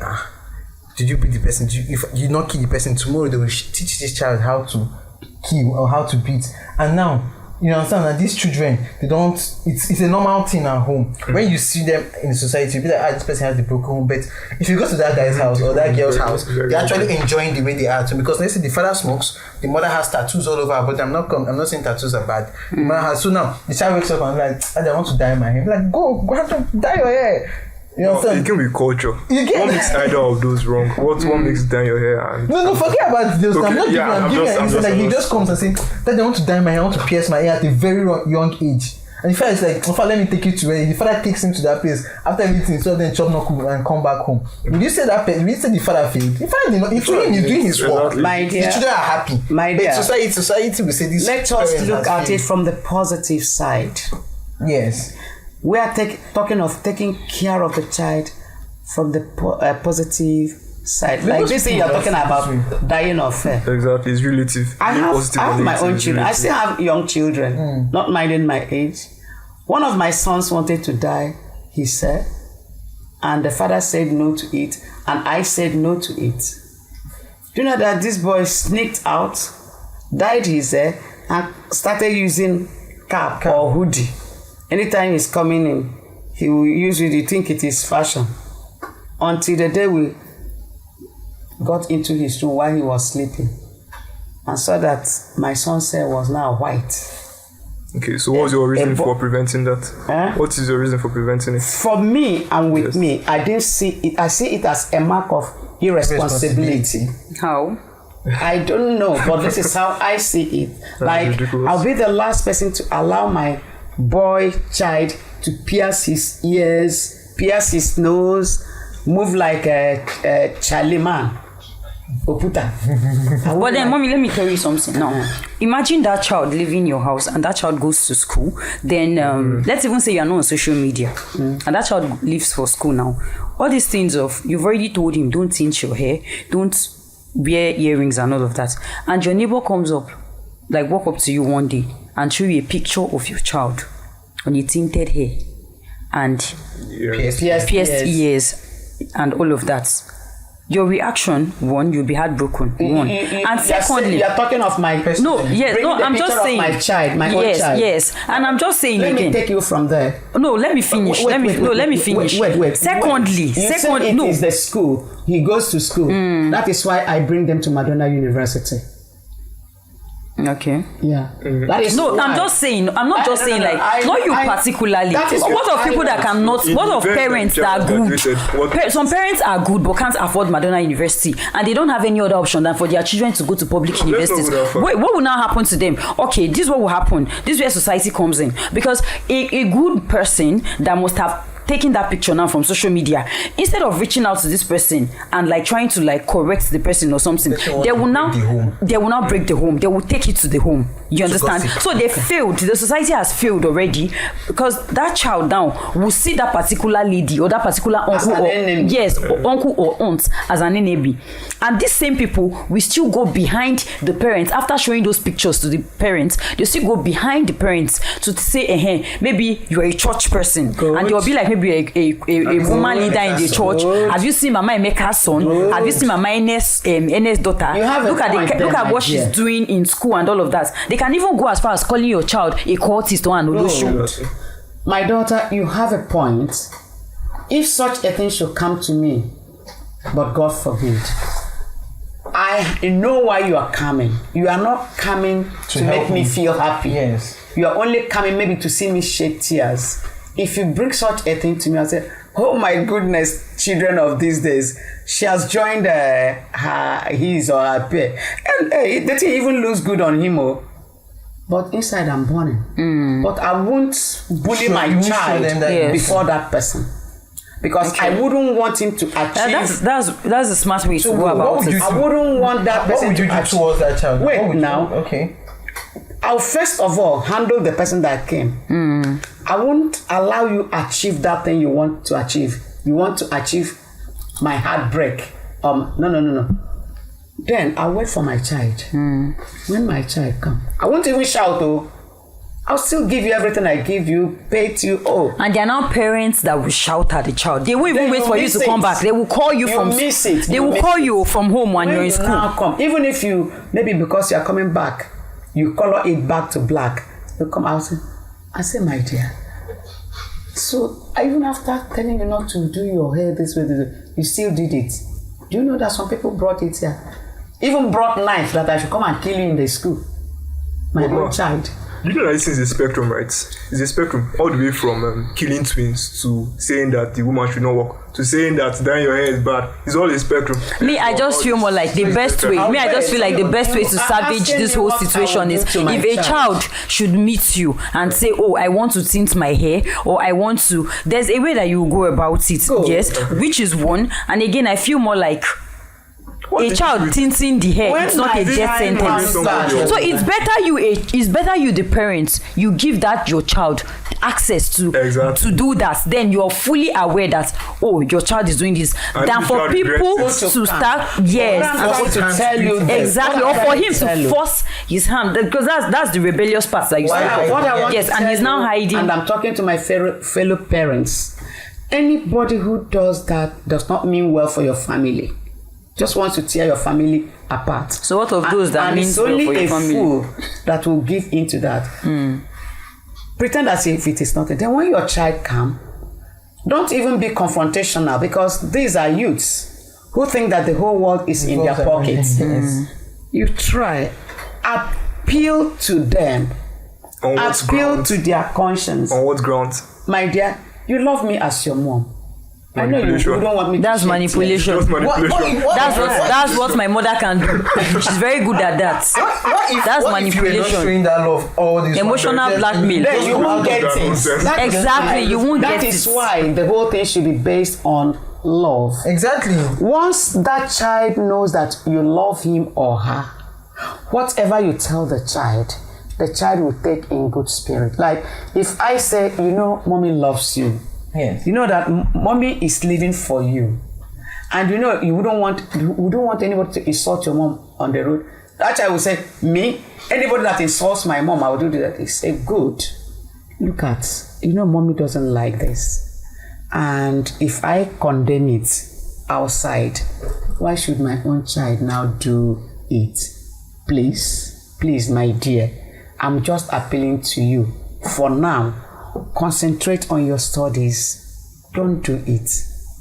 did you beat the person? If you not kill the person, tomorrow they will teach this child how to kill or how to beat. And now, you understand that these children, they don't, it's a normal thing at home. When you see them in the society, you'll be like, this person has the broken home. But if you go to that guy's house or that girl's house, they're actually enjoying the way they are too. Because let's say the father smokes, the mother has tattoos all over her, but I'm not saying tattoos are bad. The mother has, so now the child wakes up and like, I want to dye my hair. Like, go have to dye your hair. You know what I'm It can be culture. What makes either of those wrong? What makes dye your hair? And No, forget about those. Okay, I'm not yeah, I'm giving just- an I'm instance. just- Like, he just comes and says that they want to dye my hair, I want to pierce my hair at a very young age. And the father is like, in fact, let me take you to where the father takes him to that place after everything, so then chop knuckle and come back home. Will you say that? Will you say the father failed? The father did not. If him is doing his work, Exactly. My the dear, children are happy. My dear. But society will say this. let us look at it from the positive side. Yes. We are talking of taking care of the child from the positive side. Like this thing you're talking about, dying of fear. exactly, it's relative. I Being have positive my and negative own is children. I relative. still have young children, not minding my age. One of my sons wanted to die, he said, and the father said no to it, and I said no to it. Do you know that this boy sneaked out, dyed his hair, and started using cap or hoodie. Anytime he's coming in, he will use it. You think it is fashion. Until the day we got into his room while he was sleeping and saw that my son's hair was now white. Okay, so what was your reason for preventing that? What is your reason for preventing it? For me and with me, I didn't see it. I see it as a mark of irresponsibility. How? I don't know, but this is how I see it. Like, ridiculous. I'll be the last person to allow my boy child to pierce his ears, pierce his nose, move like a Charlie man. Oputa. But then, mommy, let me tell you something now. Imagine that child leaving your house and that child goes to school. Then, let's even say you're not on social media and that child leaves for school now. All these things of, you've already told him, don't tint your hair, don't wear earrings and all of that. And your neighbor comes up, like walk up to you one day and show you a picture of your child on your tinted hair and pierced ears and all of that. Your reaction, one, you'll be heartbroken. One, and secondly, you're talking of my person. No, yes, no, I'm just saying my child, my own child. Yes, and I'm just saying let again. Let me take you from there. No, let me finish. Let me finish. Wait. Secondly, it is the school. He goes to school. That is why I bring them to Madonna University. Okay. Yeah. That is no. Why. I'm just saying. I'm not just saying like not you particularly. What of people that cannot? What of parents that are good? Some parents are good but can't afford Madonna University, and they don't have any other option than for their children to go to public universities. Wait, what will now happen to them? Okay, this is what will happen. This is where society comes in, because a good person that must have taking that picture now from social media, instead of reaching out to this person and like trying to like correct the person or something, they will now break the home. They will take it to the home. You understand? So they failed. The society has failed already, because that child now will see that particular lady or that particular uncle or uncle or aunt as an enemy. And these same people will still go behind the parents after showing those pictures to the parents. They still go behind the parents to say, maybe you're a church person, and they'll be like, maybe a woman leader in the church. Have you seen Mama Emeka's son? Have you seen Mama Enes daughter? Look at what she's doing in school and all of that. They can even go as far as calling your child a cultist or an olosho. My daughter, you have a point. If such a thing should come to me, but God forbid, I know why you are coming. You are not coming to make me feel happy. Yes. You are only coming maybe to see me shed tears. If you bring such a thing to me, I say, oh my goodness, children of these days, she has joined his or her peer. And the thing even looks good on him. But inside I'm burning. But I won't bully my child before that person. Because I wouldn't want him to achieve. That's a smart way to go about it. I wouldn't want that person. What would you do towards that child? Wait now. Okay. I'll first of all handle the person that came. I won't allow you achieve that thing you want to achieve. You want to achieve my heartbreak. No. Then I'll wait for my child. When my child comes, I won't even shout though. I'll still give you everything I give you, pay to you. And there are now parents that will shout at the child. They won't even wait for you to come back. They will call you from. They will call you from home when you're in school. Now come. Even if you maybe because you are coming back, you color it back to black. You come out. I say, my dear. So even after telling you not to do your hair this way, you still did it. Do you know that some people brought it here? Even brought knife that I should come and kill you in the school. My own child. You know that this is a spectrum, right? It's a spectrum all the way from killing twins to saying that the woman should not work to saying that dyeing your hair is bad. It's all a spectrum. I just feel more like the best way. I just feel like the best way to salvage this whole situation is if a child should meet you and say, oh, I want to tint my hair, or I want to. There's a way that you go about it, yes, which is one. And again, I feel more like a child tinting the hair. It's not a death sentence. So it's better you the parents, you give that your child access to do that. Then you're fully aware that your child is doing this. Than for people to start to tell you exactly, or for him to force his hand, because that's the rebellious part that you say. And he's now hiding. And I'm talking to my fellow parents. Anybody who does that does not mean well for your family. just wants to tear your family apart. So what of those that and means it's well only for your a family? fool that will give into that. Pretend as if it is nothing. Then when your child comes, don't even be confrontational, because these are youths who think that the whole world is in their pockets. You try, appeal to them, On what appeal grounds? to their conscience. On what grounds? My dear, you love me as your mom. I know you Manipulation. don't want me to That's shed manipulation. Just manipulation. That's what my mother can do. She's very good at that. That's What if you were not manipulation. showing that love all this Emotional time? blackmail. Then you won't get That it. nonsense. That is Exactly, why- you won't That get is it. why the whole thing should be based on love. Exactly. Once that child knows that you love him or her, whatever you tell the child will take in good spirit. Like if I say, you know, mommy loves you, Yes. you know that mommy is living for you, and you know you don't want anybody to insult your mom on the road. That child will say, me, anybody that insults my mom, I will do that. He say, good. Look at, you know, mommy doesn't like this, and if I condemn it outside, why should my own child now do it? Please, my dear, I'm just appealing to you. For now, concentrate on your studies. Don't do it.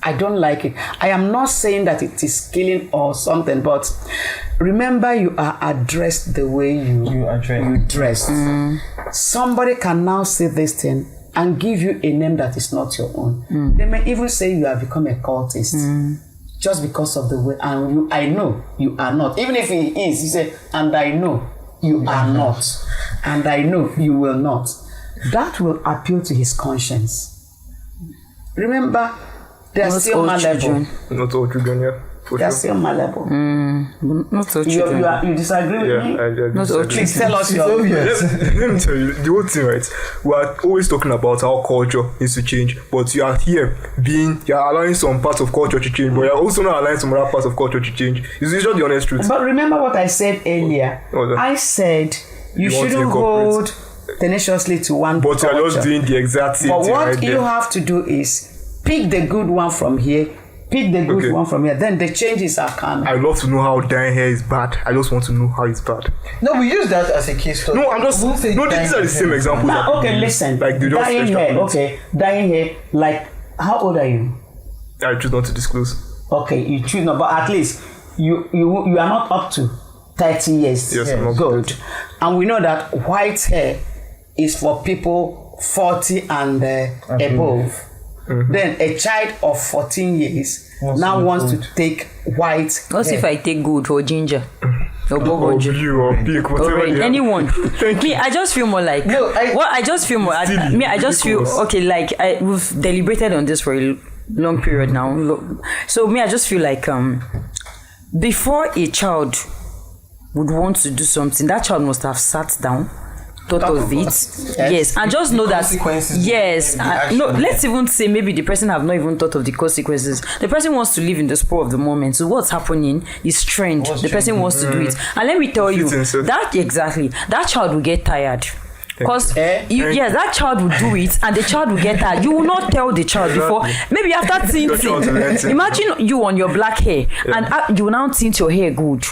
I don't like it. I am not saying that it is killing or something, but remember you are addressed the way you dress. Somebody can now say this thing and give you a name that is not your own. They may even say you have become a cultist just because of the way. And I know you are not. Even if he is, you say, and I know you are not, and I know you will not. That will appeal to his conscience. Remember, they are Not still all malleable. children. Not all children, yeah. For They are sure. still malleable. Not all children. You disagree with Yeah, me? I Not all disagree. Please tell us your Obvious. Let me tell you, the whole thing, right? We are always talking about how culture needs to change, but you are here you're allowing some parts of culture to change, but you're also not allowing some other parts of culture to change. It's just the honest truth. But remember what I said earlier. What was that? I said you You want to shouldn't incorporate. hold tenaciously to one But culture. you're just doing the exact same But thing what right you there. have to do is pick the good one from here, pick the good Okay. one from here. Then the changes are coming. I love to know how dyeing hair is bad. I just want to know how it's bad. No, we use that as a case study. No, I'm just We'll say no. These are the same examples. that Now, okay, we use. listen. Like they just Dyeing hair, extrapolate. okay. Dyeing hair, like, how old are you? I choose not to disclose. Okay, you choose not, but at least you are not up to 30 years. Yes, I'm not Good. And we know that white hair is for people 40 and above. Then a child of 14 years now wants to take white What hair. if I take gold or ginger or Or bogoji blue or pink, or whatever. red? they are. Anyone? Thank Me, I just feel more like. No, I just feel more. Silly, I just feel ridiculous. okay. Like we've deliberated on this for a long period now. So me, I just feel like before a child would want to do something, that child must have sat down, thought of it, yes, and just know that consequences yes, and the no, action. let's even say maybe the person have not even thought of the consequences. The person wants to live in the spur of the moment. So what's happening is trend. The person wants to do it, and let me tell you Fits himself. that child will get tired. Because yes, that child will do it, and the child will get tired. You will not tell the child before. Maybe after The child will learn tinting, things. imagine you on your black hair, and you now tint your hair good.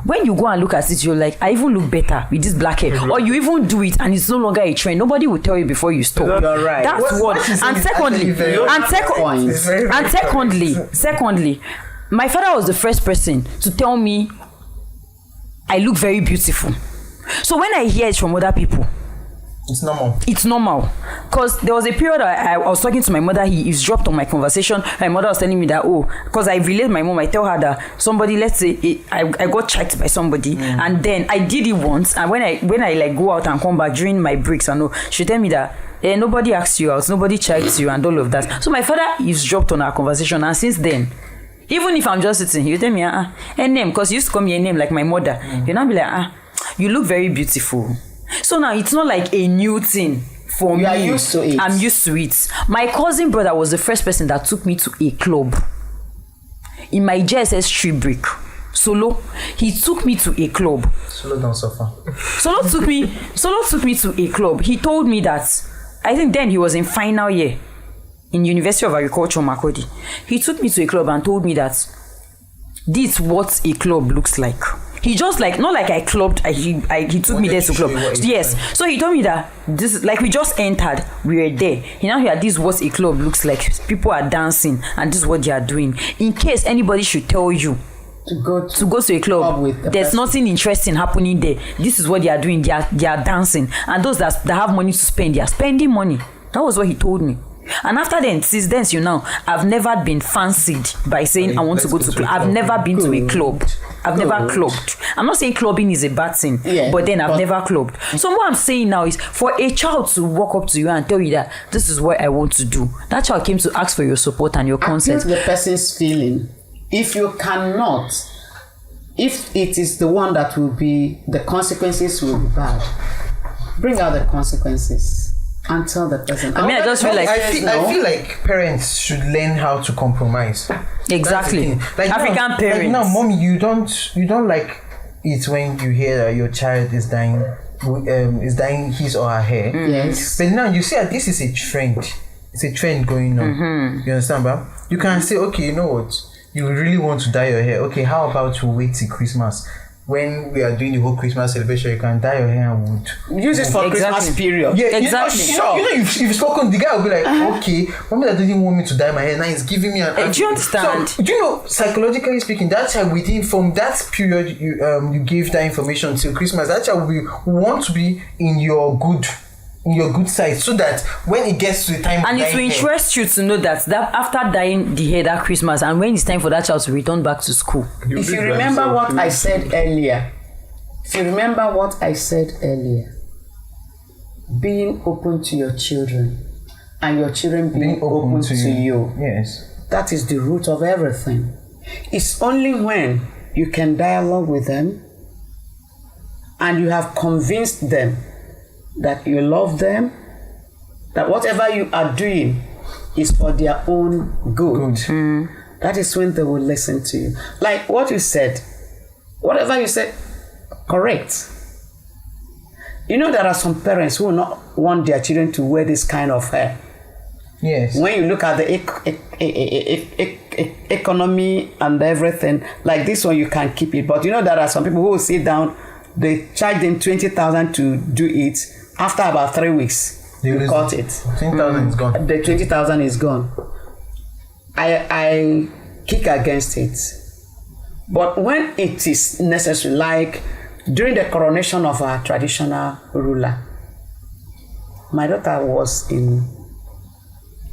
When you go and look at it, you're like, I even look better with this black hair. Or you even do it, and it's no longer a trend. Nobody will tell you before you stop. You're right. That's What what. she's saying And is secondly, actually very It's very, and secondly, my father was the first person to tell me I look very beautiful. So when I hear it from other people, It's normal. it's normal. Because there was a period I was talking to my mother, he eavesdropped on my conversation. My mother was telling me that, because I relate my mom, I tell her that somebody, let's say I got checked by somebody, and then I did it once, and when I like go out and come back during my breaks and all, she tell me that nobody asked you out, nobody checked you and all of that. So my father eavesdropped on our conversation, and since then, even if I'm just sitting, he'll tell me, a name, because he used to call me a name like my mother. He'll not be like, you look very beautiful. So now it's not like a new thing for me. You are used to it. I'm used to it. My cousin brother was the first person that took me to a club in my JSS street break. Solo, he took me to a club. Solo don't suffer. Solo took me to a club. He told me that, I think then he was in final year in University of Agriculture, Makurdi. He took me to a club and told me that this what a club looks like. He just like, not like I clubbed, he took me there to club. Yes. So he told me that this, like, we just entered, we were there. He now heard this what a club looks like. People are dancing and this is what they are doing. In case anybody should tell you to go to a club with there's nothing interesting happening there. This is what they are doing. They are dancing. And those that have money to spend, they are spending money. That was what he told me. And after then, since then, I've never been fancied by saying I want to go to club. I've never been to a club. I've never clubbed. I'm not saying clubbing is a bad thing, but then I've never clubbed. So what I'm saying now is, for a child to walk up to you and tell you that this is what I want to do, that child came to ask for your support and your consent. Feel the person's feeling. If you cannot, if it is the one that will be, the consequences will be bad, bring out the consequences and tell the person. I just feel like I feel like parents should learn how to compromise. Exactly. Like African parents. Like now, mommy, you don't like it when you hear that your child is dyeing his or her hair. Yes. But now you see that this is a trend. It's a trend going on. You understand, bro? You can say, okay, you know what? You really want to dye your hair. Okay, how about we wait till Christmas? When we are doing the whole Christmas celebration, you can dye your hair and wood. Use it for Christmas period. Yeah, exactly. You've spoken. The guy will be like, okay, mommy that didn't want me to dye my hair, now he's giving me an. Do you understand? So, do you know, psychologically speaking, that child from that period you gave that information till Christmas, that child will want to be in your good side, so that when it gets to the time and it will interest you to know that after dyeing the hair that Christmas, and when it's time for that child to return back to school, if you remember what I said earlier, being open to your children and your children being open to you, yes, that is the root of everything. It's only when you can dialogue with them and you have convinced them that you love them, that whatever you are doing is for their own good. That is when they will listen to you. Like what you said, whatever you said, correct. You know, there are some parents who will not want their children to wear this kind of hair. Yes. When you look at the economy and everything, like this one, you can keep it. But you know, there are some people who will sit down, they charge them 20,000 to do it. After about 3 weeks, you cut it. 20,000 is gone. The 20,000 is gone. I kick against it. But when it is necessary, like during the coronation of our traditional ruler, my daughter was in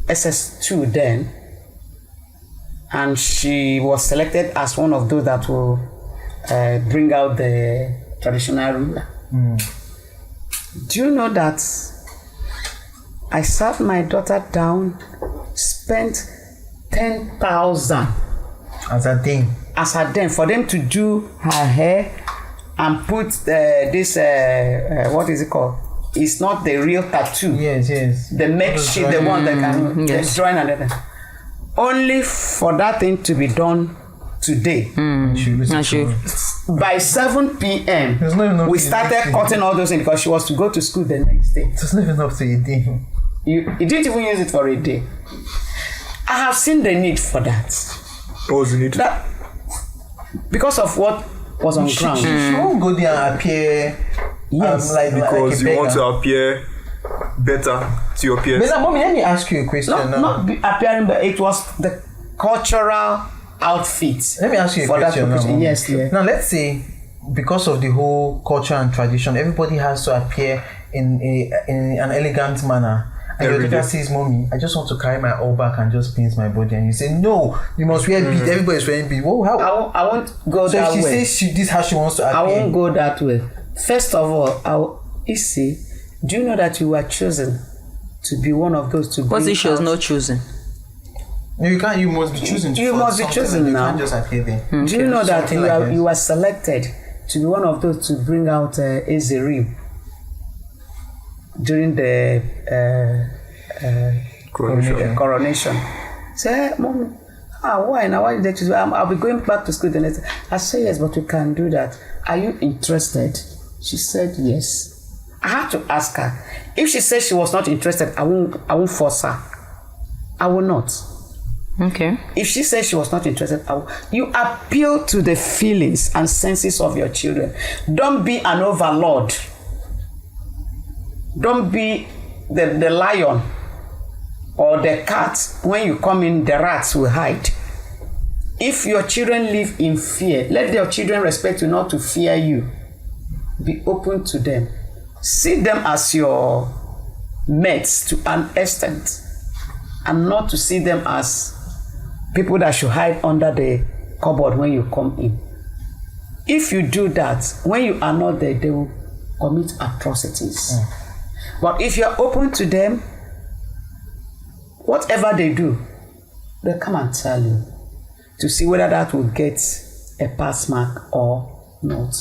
SS2 then, and she was selected as one of those that will bring out the traditional ruler. Do you know that I sat my daughter down, spent 10,000 as a thing for them to do her hair and put this what is it called? It's not the real tattoo. Yes. The makeshift, the one that can drawing and everything. Only for that thing to be done today. By 7 p.m. we started cutting all those things because she was to go to school the next day. It's not even up to a day. You didn't even use it for a day. I have seen the need for that. What was the need? That, because of what was on ground. She won't go there and appear. Yes, because like you want to appear better to your peers. But mommy, let me ask you a question. Not appearing, but it was the cultural outfit. Let me ask you a question now. Yes, yeah. Now let's say, because of the whole culture and tradition, everybody has to appear in an elegant manner. And your daughter says, "Mommy, I just want to carry my all back and just paint my body." And you say, "No, you must wear bead. Everybody's wearing bead." Whoa, how? I won't go that way. So if she says this is how she wants to appear, I won't go that way. First of all, you see, do you know that you were chosen to be one of those to? What's if she was not chosen? No, you can't. You must be chosen. You must be chosen now. You can't just appear there. Do you know that you are selected to be one of those to bring out Ezeri during the coronation? Say, Mom, why now? Why did they choose? I'll be going back to school the next. I say yes, but we can do that. Are you interested? She said yes. I had to ask her. If she said she was not interested, I won't force her. I will not. Okay. If she said she was not interested, you appeal to the feelings and senses of your children. Don't be an overlord. Don't be the lion or the cat. When you come in, the rats will hide. If your children live in fear, let your children respect you, not to fear you. Be open to them. See them as your mates to an extent, and not to see them as people that should hide under the cupboard when you come in. If you do that, when you are not there, they will commit atrocities. But if you're open to them, whatever they do, they'll come and tell you to see whether that will get a pass mark or not.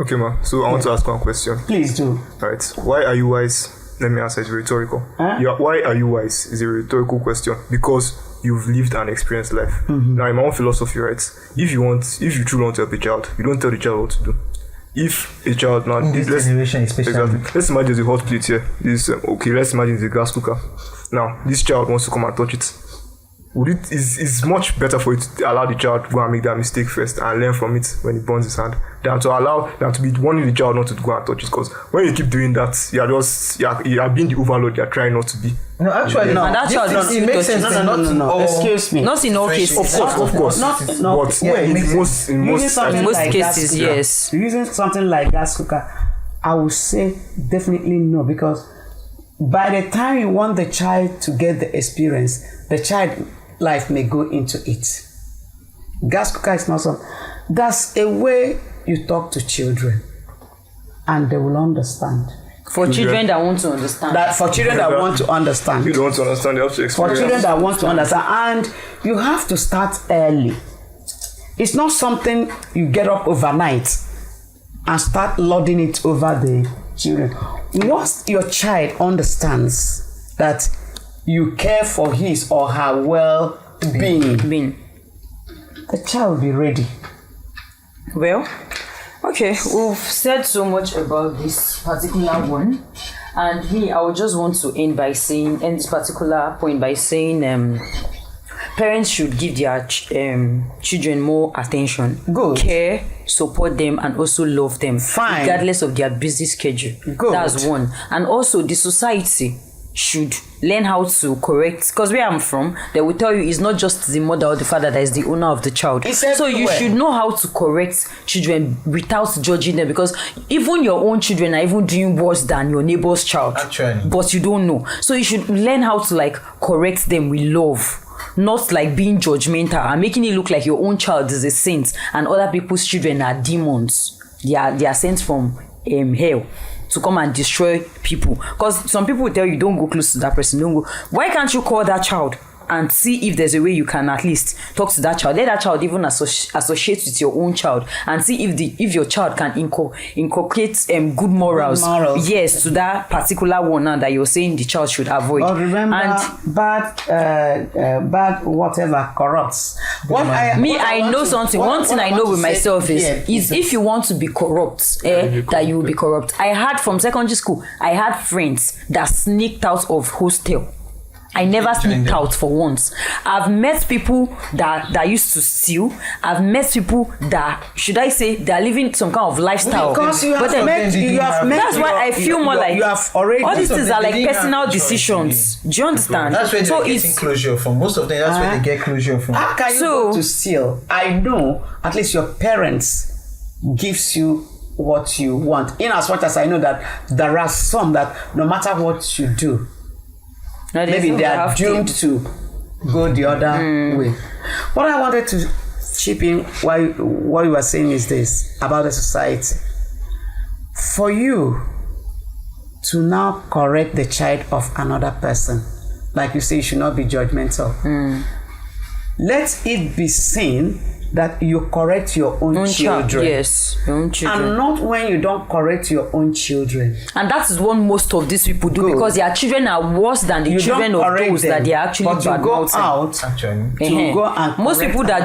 Okay, ma. So I want to ask one question. Please do. All right. Why are you wise? Let me answer. It's rhetorical. Why are you wise? Is a rhetorical question because you've lived an experienced life. Now, in my own philosophy, right? If you truly want to help a child, you don't tell the child what to do. If a child now, this generation especially. Exactly. Let's imagine there's a hot plate here. Let's imagine it's a gas cooker. Now, this child wants to come and touch it. It's much better for you to allow the child to go and make that mistake first and learn from it when he burns his hand than to be warning the child not to go and touch it. Because when you keep doing that, you are being the overload you are trying not to be. No, actually, no. That child not it makes sense. No. Excuse me. Not in all cases. Of course. But in most cases, yes. Using something like gas cooker, I would say definitely no, because by the time you want the child to get the experience, the child life may go into it. Gas cooker is not something. That's a way you talk to children, and they will understand. For children that want to understand. For children that want to understand. You don't want to understand, you have to For experience. children that want to understand. And you have to start early. It's not something you get up overnight and start lording it over the children. Once your child understands that you care for his or her well-being, the child will be ready. Well, okay, we've said so much about this particular one, and I would just want to end this particular point by saying parents should give their children more attention, care, support them, and also love them, regardless of their busy schedule. That's one. And also the society should learn how to correct, because where I'm from, they will tell you it's not just the mother or the father that is the owner of the child. So you should know how to correct children without judging them, because even your own children are even doing worse than your neighbor's child. Actually. But you don't know. So you should learn how to correct them with love, not being judgmental and making it look like your own child is a saint and other people's children are demons. They are sent from hell to come and destroy people. Because some people will tell you, don't go close to that person, don't go. Why can't you call that child and see if there's a way you can at least talk to that child? Let that child even associate with your own child and see if your child can inculcate good morals. Yes, to that particular one now that you're saying the child should avoid. But remember, bad whatever corrupts. I know something. One thing I know with myself is if you want to be corrupt, that you will be corrupt. I had from secondary school, I had friends that sneaked out of hostel. I never sneaked out for once. I've met people that used to steal. I've met people that, should I say, they're living some kind of lifestyle. Because you have met. That's why I feel more like you have already. All these things are like personal decisions. Do you understand? That's where they're getting closure from. Most of them, that's where they get closure from. How can you go to steal? I know at least your parents gives you what you want. In as much as I know that there are some that no matter what you do, maybe they are doomed to go the other way. What I wanted to chip in what you were saying is this about the society. For you to now correct the child of another person, like you say, you should not be judgmental. Let it be seen that you correct your own children. Yes, your own children. And not when you don't correct your own children. And that is what most of these people do, because their children are worse than the children of those that they are actually bad mouthing. Most people that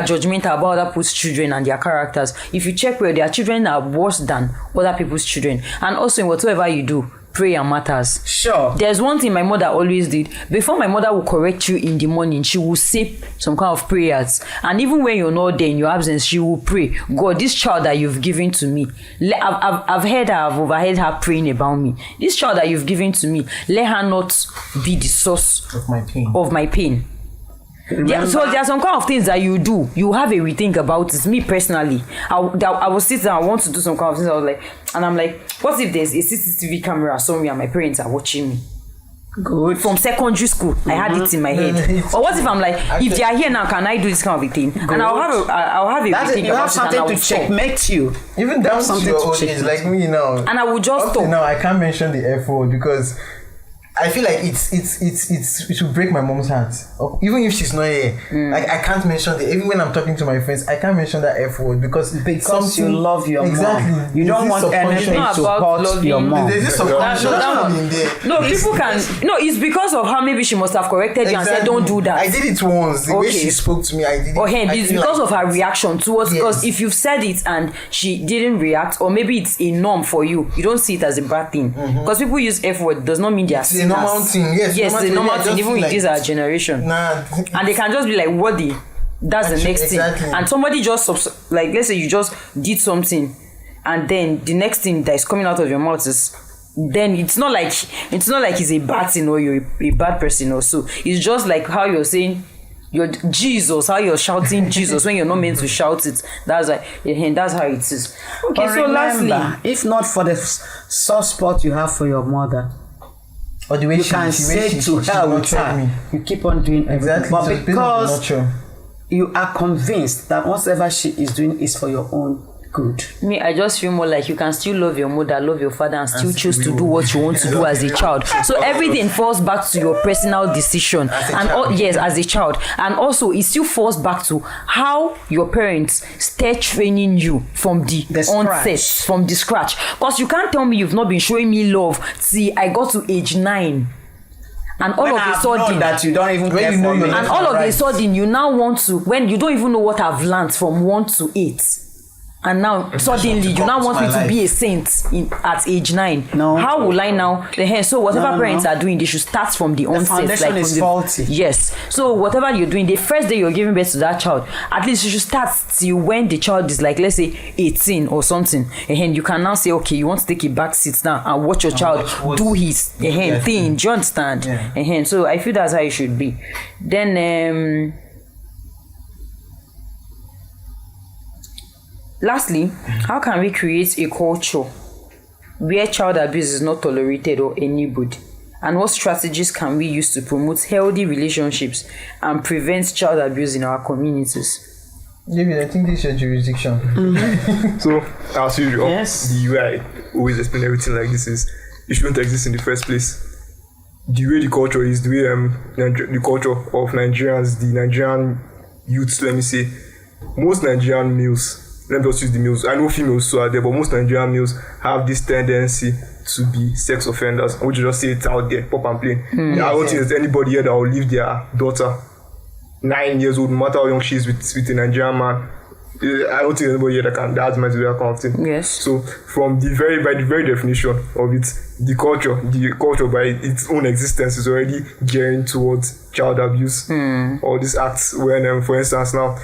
are judgmental about other people's children and their characters, if you check where their children are worse than other people's children. And also in whatever you do, prayer matters. Sure. There's one thing my mother always did. Before my mother will correct you in the morning, she will say some kind of prayers. And even when you're not there in your absence, she will pray, God, this child that you've given to me, I've heard her, I've overheard her praying about me. This child that you've given to me, let her not be the source Of my pain. of my pain. Yeah, so there are some kind of things that you do. You have a rethink about it. Me personally, I will sit down. I want to do some kind of things. I was like, and I'm like, what if there's a CCTV camera somewhere and my parents are watching me? Good. From secondary school, I had it in my head. Or what if I'm like, if they are here now, can I do this kind of a thing? Good. And I'll have a That's it. rethink You have about it, something and I to will stop. checkmate you. Even down to something your to own check age, like me now. And I will just Up till stop. now, I can't mention the F word because I feel like it will break my mom's heart. Even if she's not here, like I can't mention the. Even when I'm talking to my friends, I can't mention that F word because You love your exactly. mom. You don't want anything It's not to about hurt your loving. mom. There's this subconscious that- in there. No, people can. No, it's because of how maybe she must have corrected you and said, "Don't do that." I did it once. The way Okay. she spoke to me, I did it. Or him, I it's feel because like- of her reaction towards. Because Yes. if you've said it and she didn't react, or maybe it's a norm for you, you don't see it as a bad thing. Because people use F word does not mean they are It's a normal sinners. thing. Yes, Yes, it's a normal I thing. just Even feel with this our generation, Nah, and they can just be like, "What the." That's the Actually, next thing. exactly. And somebody just like, let's say you just did something, and then the next thing that is coming out of your mouth is. Then it's not like it's a bad thing or you're a bad person or so. It's just like how you're saying you're Jesus, how you're shouting Jesus when you're not meant to shout it. That's how it is. Okay, But so remember, lastly, if not for the soft spot you have for your mother, or the way you she, can say to her with her, you keep on doing everything. Exactly. But So it's based on the because nurture. you are convinced that whatever she is doing is for your own good. me, I just feel more like you can still love your mother, love your father, and still choose to do what you want to do as a child. So everything falls back to your personal decision, yes, as a child, and also it still falls back to how your parents start training you from the onset, scratch. from the scratch. Because you can't tell me you've not been showing me love till I got to age 9. And all When of a I've known sudden, that you don't even When care you know for me. you're and left all of and a right. sudden you now want to, when you don't even know what I've learned from 1 to 8, and now suddenly you now want me to be a saint at age 9. No. How will I now? So whatever No. parents are doing, they should start from the onset. foundation from is faulty. Yes. So whatever you're doing, the first day you're giving birth to that child, at least you should start till when the child is like, let's say 18 or something. And you can now say, okay, you want to take a back seat now and watch your child do his thing. Do you understand? Yeah. So I feel that's how it should be. Then lastly, how can we create a culture where child abuse is not tolerated or enabled? And what strategies can we use to promote healthy relationships and prevent child abuse in our communities? David, I think this is your jurisdiction. So, as usual, Yes. the way I always explain everything like this is it shouldn't exist in the first place. The way the culture is, the way the culture of Nigerians, the Nigerian youths, let me say, most Nigerian males, let me just use the males, I know females too are there, but most Nigerian males have this tendency to be sex offenders. I want to just say it out there, pop and plain. I don't think there's anybody here that will leave their daughter 9 years old, no matter how young she is, with a Nigerian man. I don't think anybody here that has meant to be that kind of thing. Yes. So from by the very definition of it, the culture by its own existence is already gearing towards child abuse. Or these acts when, for instance, now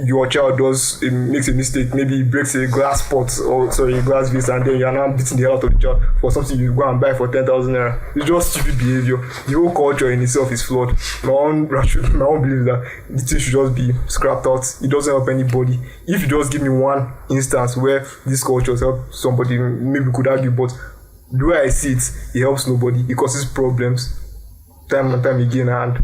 your child makes a mistake, maybe he breaks a glass pot a glass vase, and then you are now beating the hell out of the child for something you go and buy for 10,000 naira. It's just stupid behavior. The whole culture in itself is flawed. My own belief that the thing should just be scrapped out. It doesn't help anybody. If you just give me one instance where this culture has helped somebody, maybe we could argue, but the way I see it, it helps nobody. It causes problems time and time again, and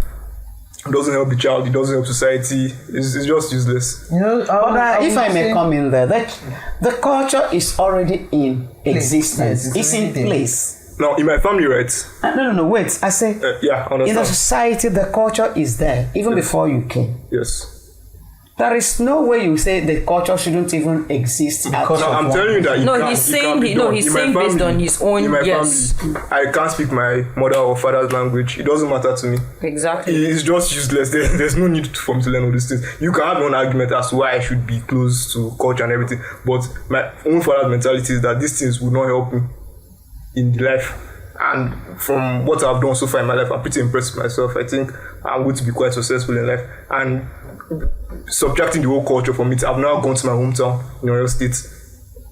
it doesn't help the child, it doesn't help society. It's just useless. You know, But if I may say- come in there, that the culture is already in existence. Yes, It's in already there. place. Now, in my family, right? No, wait. I say, Yeah, in the understand. society, the culture is there, even before you came. Yes. There is no way you say the culture shouldn't even exist. Because No, of I'm one telling you that No, it can, he's it saying can be he- no, done. he's In my saying based on his own- in my yes. family, I can't speak my mother or father's language. It doesn't matter to me. Exactly. It's just useless. There's no need for me to learn all these things. You can have your own argument as to why I should be close to culture and everything, but my own father's mentality is that these things will not help me. in the life. And from what I've done so far in my life, I'm pretty impressed with myself. I think I'm going to be quite successful in life. And subtracting the whole culture from it, I've now gone to my hometown in Oyo State,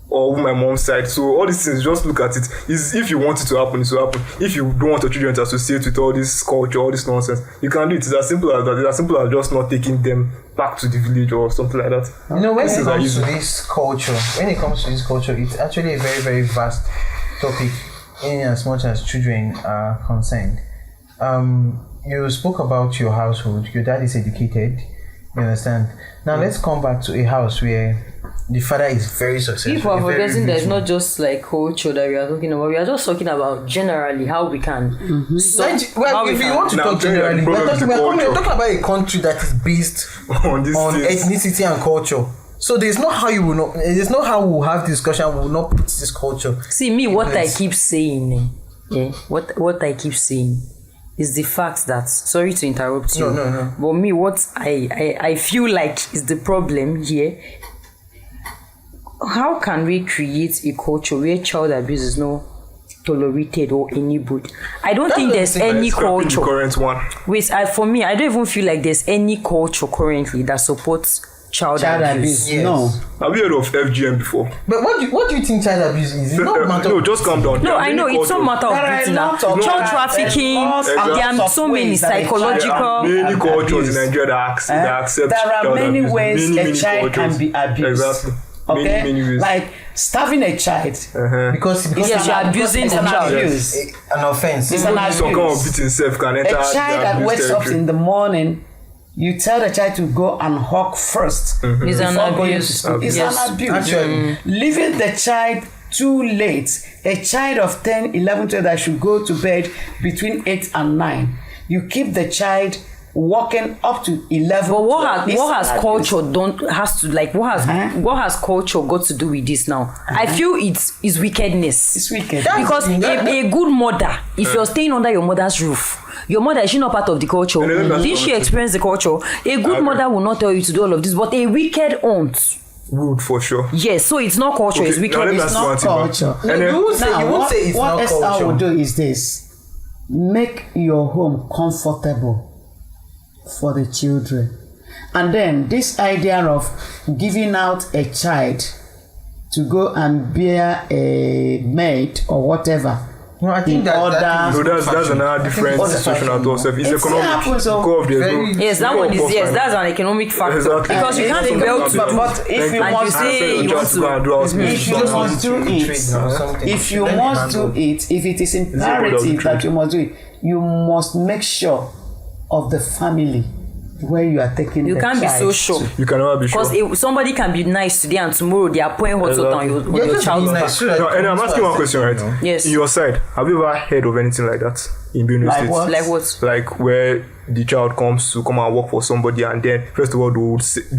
or my mom's side. So all these things, just look at it. Is if you want it to happen, it will happen. If you don't want your children to associate with all this culture, all this nonsense, you can do it. It's as simple as that. It's as simple as just not taking them back to the village or something like that. You know, when it comes to this culture, it's actually a very, very vast topic in as much as children are concerned. You spoke about your household. Your dad is educated. You understand? Now let's come back to a house where the father is very successful. People are very forgetting rich there's man. not just like culture that we are talking about. We are just talking about generally how we can. Well, if you want to talk generally, we're talking about a country that is based on ethnicity and culture. So there's no how we'll have discussion. We will not put this culture. See me, what I keep saying, what I keep saying is the fact that, sorry to interrupt you. No. But me, what I feel like is the problem here. How can we create a culture where child abuse is not tolerated or enabled? I don't think there's any culture. The current one. Wait, for me, I don't even feel like there's any culture currently that supports child abuse. Yes. No. Have you heard of FGM before? But what do you think child abuse is? It's not matter. No, just calm down. No, I know it's not matter of beating now. Child trafficking, there are so many psychological. Many cultures in Nigeria that accept there are child many abuse. ways Many a child cultures. can be abused. Exactly. Okay, Many ways. like starving a child because Yes, you're abusing it's the an child. abuse. an offense. It's an Some kind of abuse. beating self can enter A child the that abuse wakes up territory. in the morning, you tell the child to go and hawk first It's an before going to abuse. school. It's Yes. an abuse. Actually. Leaving the child too late, a child of 10, 11, 12 that should go to bed between 8 and 9, you keep the child walking up to 11. But what has It's an abuse. culture what has culture got to do with this now? I feel it's wickedness. It's wicked. Because a good mother, if you're staying under your mother's roof, your mother is she not part of the culture? Did she experience the culture? A good mother will not tell you to do all of this, but a wicked aunt. Rude for sure. Yes, so it's not culture, it's Okay, now let wicked. me It's ask you not. one thing, man. culture. And then- You won't say it's what not SR culture. will do is this: make your home comfortable for the children, and then this idea of giving out a child to go and bear a maid or whatever. No, I think in that order. No, that's another different it's situation fashion. at all. It's It economic. happens, so- Because there's no- Yes, that one is because that's an economic factor. Exactly. Because you can't be well to but, do. but if you And you must say do you it, want to- if you must do it, if you must do it, if it is imperative that you must do it, you must make sure of the family where you are taking You the can't be child so sure. to. You can never be sure. Because somebody can be nice today and tomorrow they are pouring hot water on your child's back. No, and I'm asking one question, right? Yes. In your side, have you ever heard of anything like that in Benue Like State? what? Like what? Like where the child comes to come and work for somebody, and then first of all they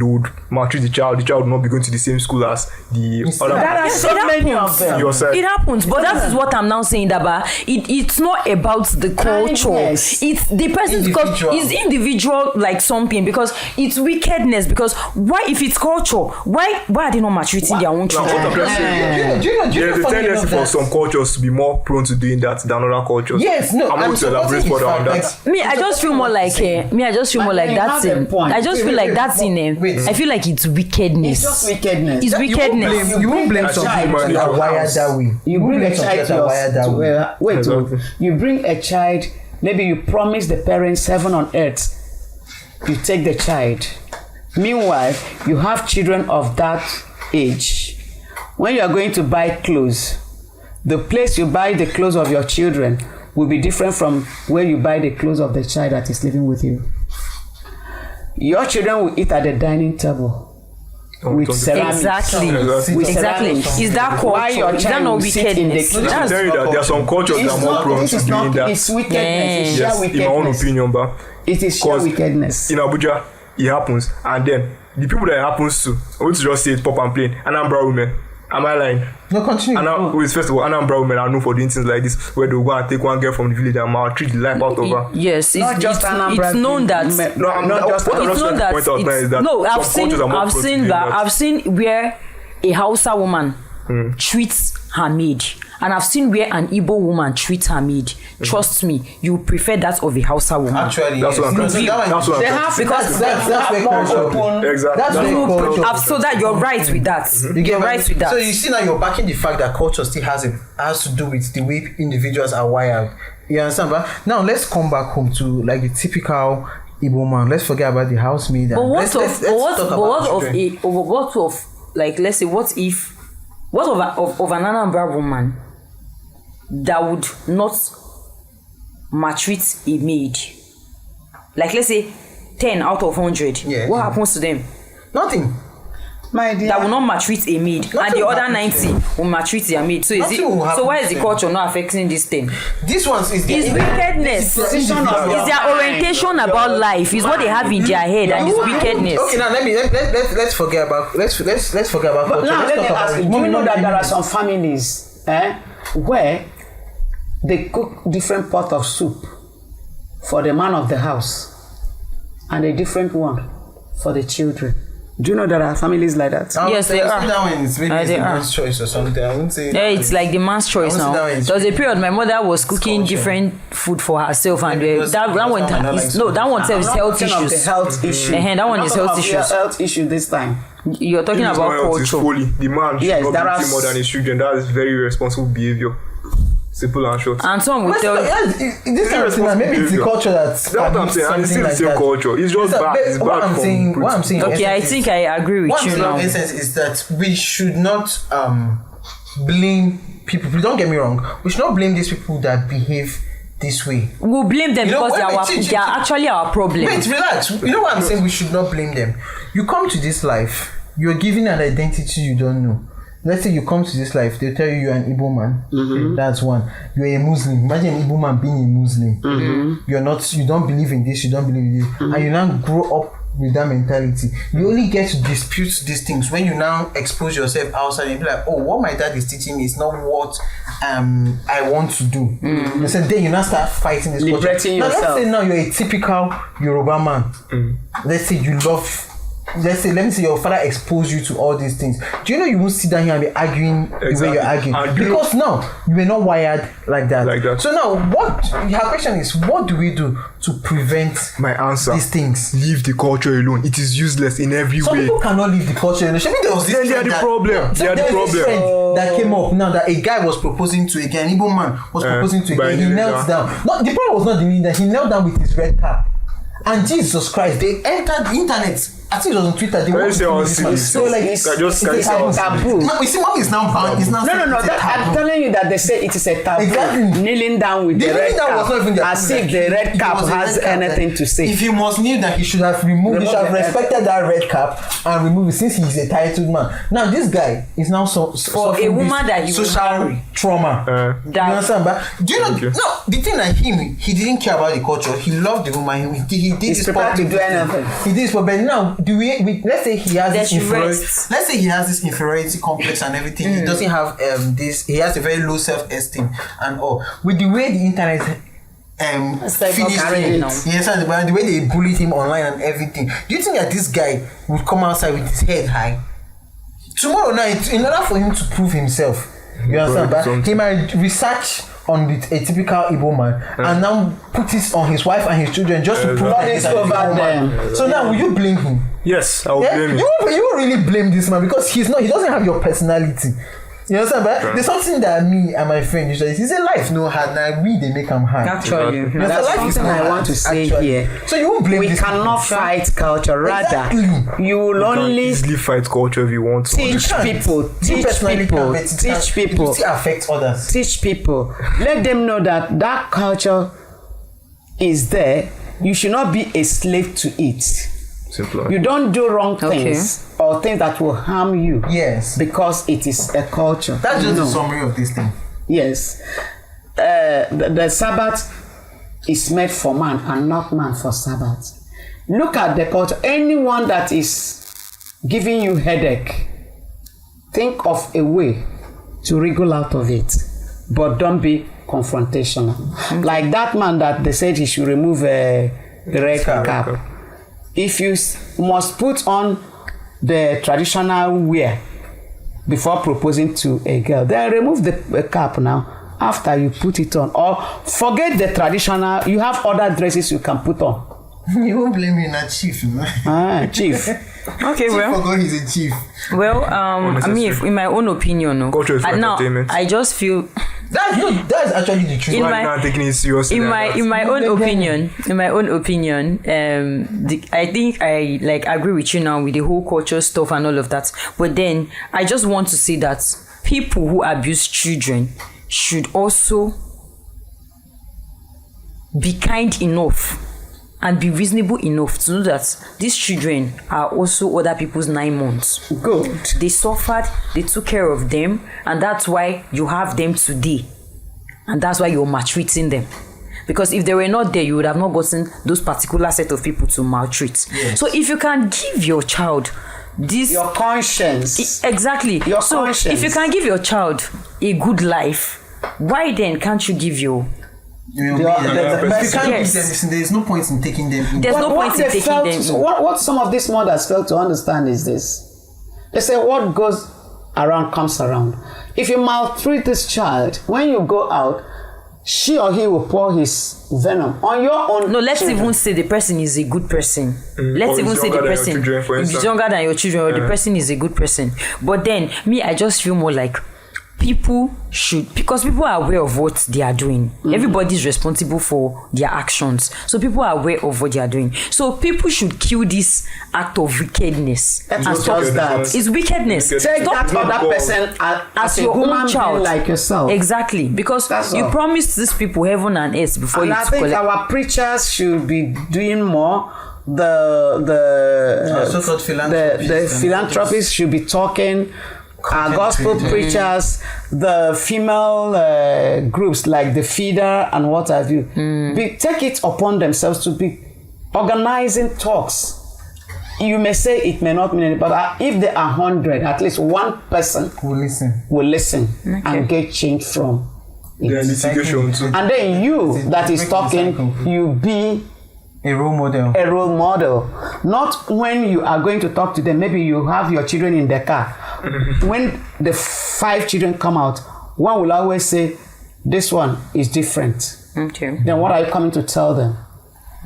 would maltreat the child. The child will not be going to the same school as the other. There are Yes, so it many happens. of them. Your side. It happens, but that is what I'm now saying. That it's not about the culture. Kindness. It's the person because Individual. it's individual like something because it's wickedness. Because why if it's culture, why are they not maltreating their own Now, children? what I'm just saying, Do you know there's a funny tendency enough for that- some cultures to be more prone to doing that than other cultures. Yes, no, I'm going to elaborate supporting further his on fact, that. Me, I just feel more like But you that have a thing. point. I just Wait, feel wait, like wait, that thing. wait. I feel like it's wickedness. It's just wickedness. It's wickedness. You won't blame some child people to that your are wired house. that way. You bring a child to wired that way. wait, Exactly. you bring a child, maybe you promise the parents heaven on earth, you take the child. Meanwhile, you have children of that age. When you are going to buy clothes, the place you buy the clothes of your children will be different from where you buy the clothes of the child that is living with you. Your children will eat at the dining table with ceramics. Exactly. With Exactly. ceramics. Is that Why your culture? Is that child not will sit in the wickedness? kitchen? I'm That's telling you that there are some cultures that are more prone this to is doing not, that. it's wickedness. It's Yes, sheer in my own wickedness. opinion, but It is sheer 'cause wickedness. in Abuja, it happens, and then the people that it happens to, I want to just say it pop and plain, Anambra women. Am I lying? No, continue. Wait, first of all, Anambra women are known for doing things like this, where they'll go and take one girl from the village and maltreat the life out of her. Yes, Not just Anambra. it's known that. No, I'm not just. What I'm It's just known trying to that. point out now is that No, I've some seen. cultures are more I've prone to seen doing that. I've seen where a Hausa woman treats her maid And I've seen where an Igbo woman treats her maid. Trust me, you prefer that of a Hausa woman. Actually, That's what I'm trying to say. That's what I'm They trying to have say. Because that's very cultural. Exactly. That's very cultural. so that you're right with that. You're right with that. So you see now you're backing the fact that culture still has to do with the way individuals are wired. You understand? But now let's come back home to like the typical Igbo man. Let's forget about the housemaid. But what let's of talk about children. like, let's say, what of an Anambra woman that would not maltreat a maid? Like, let's say 10 out of 100. Yeah. What happens to them? Nothing. My dear. That will not maltreat a maid, and Nothing the will other happen to 90 will maltreat their maid. So Nothing will happen so why to is the them. culture not affecting this thing? This one is It's wickedness. Decision of It's your their mind. orientation about life. It's what they have in their head, and it's wickedness. Okay, now let's forget about let's forget about But culture. now Let's let me talk ask about you, it. do you know that there are some families where they cook different pot of soup for the man of the house and a different one for the children? Do you know there are families like that? Yes, they are. That one is maybe it's They the are. man's choice or something. I wouldn't say. Yeah, it's like the man's choice I now. want to sit down and There was a period my mother was cooking culture. different food for herself, and because- that because one that one is no, that one tells I'm not health talking of the issues. health issue. That one I'm is not health talking of issues. health issue this time. You're talking If about someone else is culture. fully, the man should Yes, not there are be more than his children. That is very irresponsible behavior. Simple and short. And some will tell you. This kind of thing, maybe it's the culture that's That's what I'm saying. And it's still the same culture. It's just bad. It's What bad I'm from saying, what I'm saying. in Okay, I essence think is- I agree with What I'm you saying now. in essence is that we should not blame people. Don't get me wrong. We should not blame these people that behave this way. We'll blame them You know, because wait, they are actually our problem. Wait, relax. You know what I'm saying? We should not blame them. You come to this life, you're given an identity you don't know. Let's say you come to this life, they tell you you're an Igbo man. That's one. You're a Muslim. Imagine an Igbo man being a Muslim. You don't believe in this, you don't believe in this. And you now grow up with that mentality. You only get to dispute these things when you now expose yourself outside and be like, oh, what my dad is teaching me is not what I want to do. And so then you now start fighting this culture. Liberating Now let's yourself. say now you're a typical Yoruba man. Let's say you love. Let me say your father exposed you to all these things. Do you know you won't sit down here and be arguing the way Exactly. you're arguing? And Because now you were not wired like that. Like that. So now her question is, what do we do to prevent My answer. these things? Leave the culture alone. It is useless in every Some way. people cannot leave the culture. Maybe there was this Then they are trend the that- problem. So They are the there was this problem. trend that came up now that a guy was proposing to a guy, an Igbo man was proposing to a by guy. He kneeling knelt down. down. No, the problem was not the kneeling down. He knelt down with his red cap. And Jesus Christ, they entered the internet. I think it was on Twitter. They Can you wanted say to all do this man. cities? So like, Can you say it's all a taboo. No, you see, mom is now banned. It's now No, said it's a I'm taboo. telling you that they say it is a taboo. Exactly. Kneeling down with The the red kneeling down was not even cap, their as problem. if the red It cap was a has red cap, anything like, to say. If he must kneel, that he should have removed. He should have Remove the- respected that red cap and removed it since he's a titled man. Now this guy is now suffering a woman this that he will social marry. trauma. You understand? But do you know? Okay. No, the thing like him, he didn't care about the culture. He loved the woman. He did He's his prepared to public do thing. anything. He did his but now do we let's say he has There's this inferiority. rest. Let's say he has this inferiority complex and everything. He doesn't have this. He has a very low self-esteem and all. With the way the internet like finished carrying him, now. yes, and the way they bullied him online and everything. Do you think that this guy would come outside with his head high tomorrow night in order for him to prove himself? You understand? But he might research on a typical Igbo man and now put it on his wife and his children just to prove that he's an over Igbo man. them. So now will you blame him? Yes, I will Yeah? blame you. You really blame this man because he doesn't have your personality. You understand? But there's something that me and my friend usually say, life no hard, now we they make them hard. Actually, You That's understand? Life is something not I want hard, to say actually. here. So you won't blame We this cannot people. fight culture. Rather, Exactly. you will You can only easily fight culture if you want to. teach can't. people, You teach personally people, can, but it teach can- people, It still affects others. teach people. Let them know that that culture is there. You should not be a slave to it. Simple. You don't do wrong Okay. things or things that will harm you. Yes. Because it is a culture. That's just No. the summary of this thing. Yes. The Sabbath is made for man and not man for Sabbath. Look at the culture. Anyone that is giving you headache, think of a way to wriggle out of it. But don't be confrontational. Like that man that they said he should remove the red cap. If you must put on the traditional wear before proposing to a girl. Then remove the cap now after you put it on. Or forget the traditional, you have other dresses you can put on. You won't blame me, not chief, man. Chief. Okay, well. Forgot he's a chief. Well, I mean, in my own opinion, no. Culture is for now entertainment. I just feel That's actually the truth. In Why my- not taking it seriously? in like my that? in my own opinion, I think I like agree with you now with the whole culture stuff and all of that. But then I just want to say that people who abuse children should also be kind enough and be reasonable enough to know that these children are also other people's 9 months. Good. They suffered, they took care of them, and that's why you have them today. And that's why you're maltreating them. Because if they were not there, you would have not gotten those particular set of people to maltreat. Yes. So if you can give your child this Your conscience. exactly. Your so conscience. if you can give your child a good life, why then can't you give your You The- can't Yes. give them, listen, there's no point in taking them in. There's no But point what in they taking felt, them in. what some of these mothers fail to understand is this. They say what goes around comes around. If you maltreat this child, when you go out, she or he will pour his venom on your own. No, let's children. even say the person is a good person. Let's Or even is say the younger than your person children, for is instance. younger than your children, or the person is a good person. But then me, I just feel more like people should, because people are aware of what they are doing. Everybody's responsible for their actions, so people are aware of what they are doing. So people should kill this act of wickedness That's and not stop. just that. It's wickedness. Take Take Stop that other person as a your human own child being like yourself. Exactly, because That's you all. promised these people heaven and earth before And you I to think collect. our preachers should be doing more. So-called The philanthropists should be talking. Our gospel preachers, the female groups like the Feeder and what have you, take it upon themselves to be organizing talks. You may say it may not mean anything, but if there are 100, at least one person Who listen? will listen and get change from it. Then litigation too. And then you that is Make talking, recycle. you be A role model. a role model. Not when you are going to talk to them, maybe you have your children in the car. When the 5 children come out, one will always say, this one is different. Okay. Then what are you coming to tell them?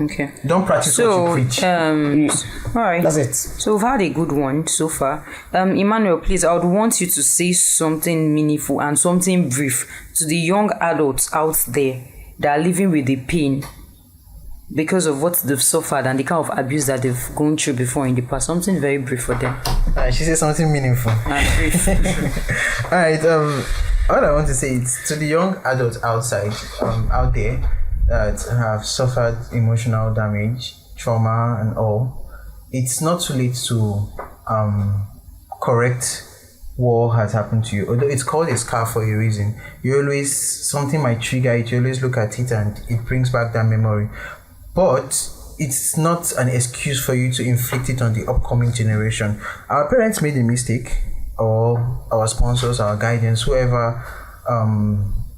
Okay. Don't practice So, what you preach. all right. That's it. So we've had a good one so far. Emmanuel, please, I would want you to say something meaningful and something brief to the young adults out there that are living with the pain because of what they've suffered and the kind of abuse that they've gone through before in the past. Something very brief for them. She said something meaningful. And brief. All right. All I want to say is to the young adults outside, out there that have suffered emotional damage, trauma, and all. It's not too late to correct what has happened to you. Although it's called a scar for a reason. You always, something might trigger it. You always look at it and it brings back that memory. But it's not an excuse for you to inflict it on the upcoming generation. Our parents made a mistake, or our sponsors, our guidance, whoever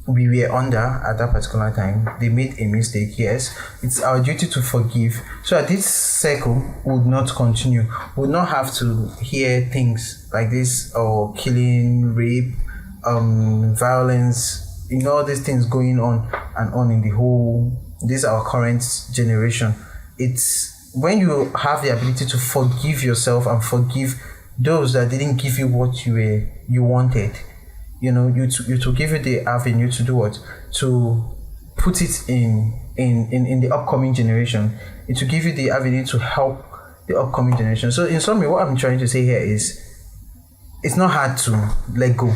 we were under at that particular time, they made a mistake. Yes, it's our duty to forgive, so that this cycle would not continue. We would not have to hear things like this, or killing, rape, violence, all these things going on and on in the whole, this our current generation. It's when you have the ability to forgive yourself and forgive those that didn't give you what you wanted, you to give you the avenue to do what, to put it in the upcoming generation. It will give you the avenue to help the upcoming generation. So in summary, what I'm trying to say here is, it's not hard to let go.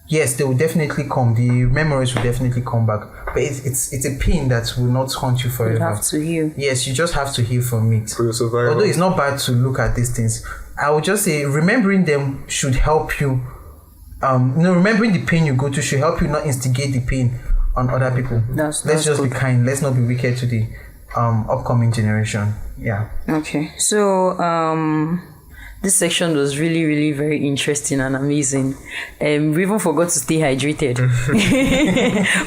Yes, they will definitely come. The memories will definitely come back, but it's a pain that will not haunt you forever. You have to heal. Yes, you just have to heal from it. For your survival. Although it's not bad to look at these things, I would just say remembering them should help you. Remembering the pain you go through should help you not instigate the pain on other people. That's Let's just good. be kind. Let's not be wicked to the upcoming generation. Yeah. Okay. So This section was really, really very interesting and amazing. We even forgot to stay hydrated.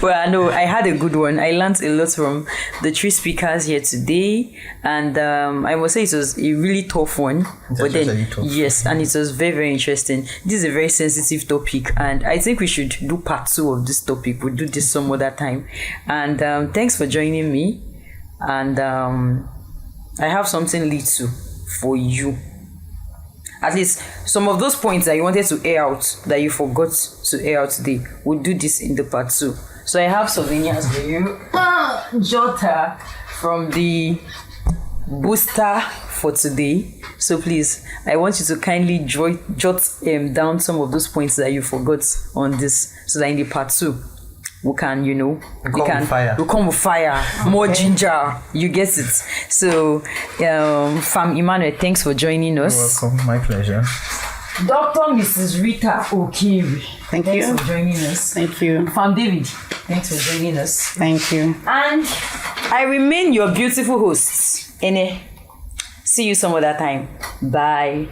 Well, no, I had a good one. I learned a lot from the 3 speakers here today, and I must say it was a really tough one. But then, yes, and it was very, very interesting. This is a very sensitive topic, and I think we should do part 2 of this topic. We'll do this some other time. And thanks for joining me. And I have something little for you. At least some of those points that you wanted to air out that you forgot to air out today, we'll do this in the part 2. So I have souvenirs for you. Jota from the booster for today. So please, I want you to kindly jot down some of those points that you forgot on this, so that in the part 2 we can, we come with fire, more ginger. You get it. So, Fam Emmanuel, thanks for joining us. You're welcome. My pleasure. Dr. Mrs. Rita Okiri, Thanks for joining us. Thank you. Fam David, thanks for joining us. Thank you. And I remain your beautiful host, Ene. See you some other time. Bye.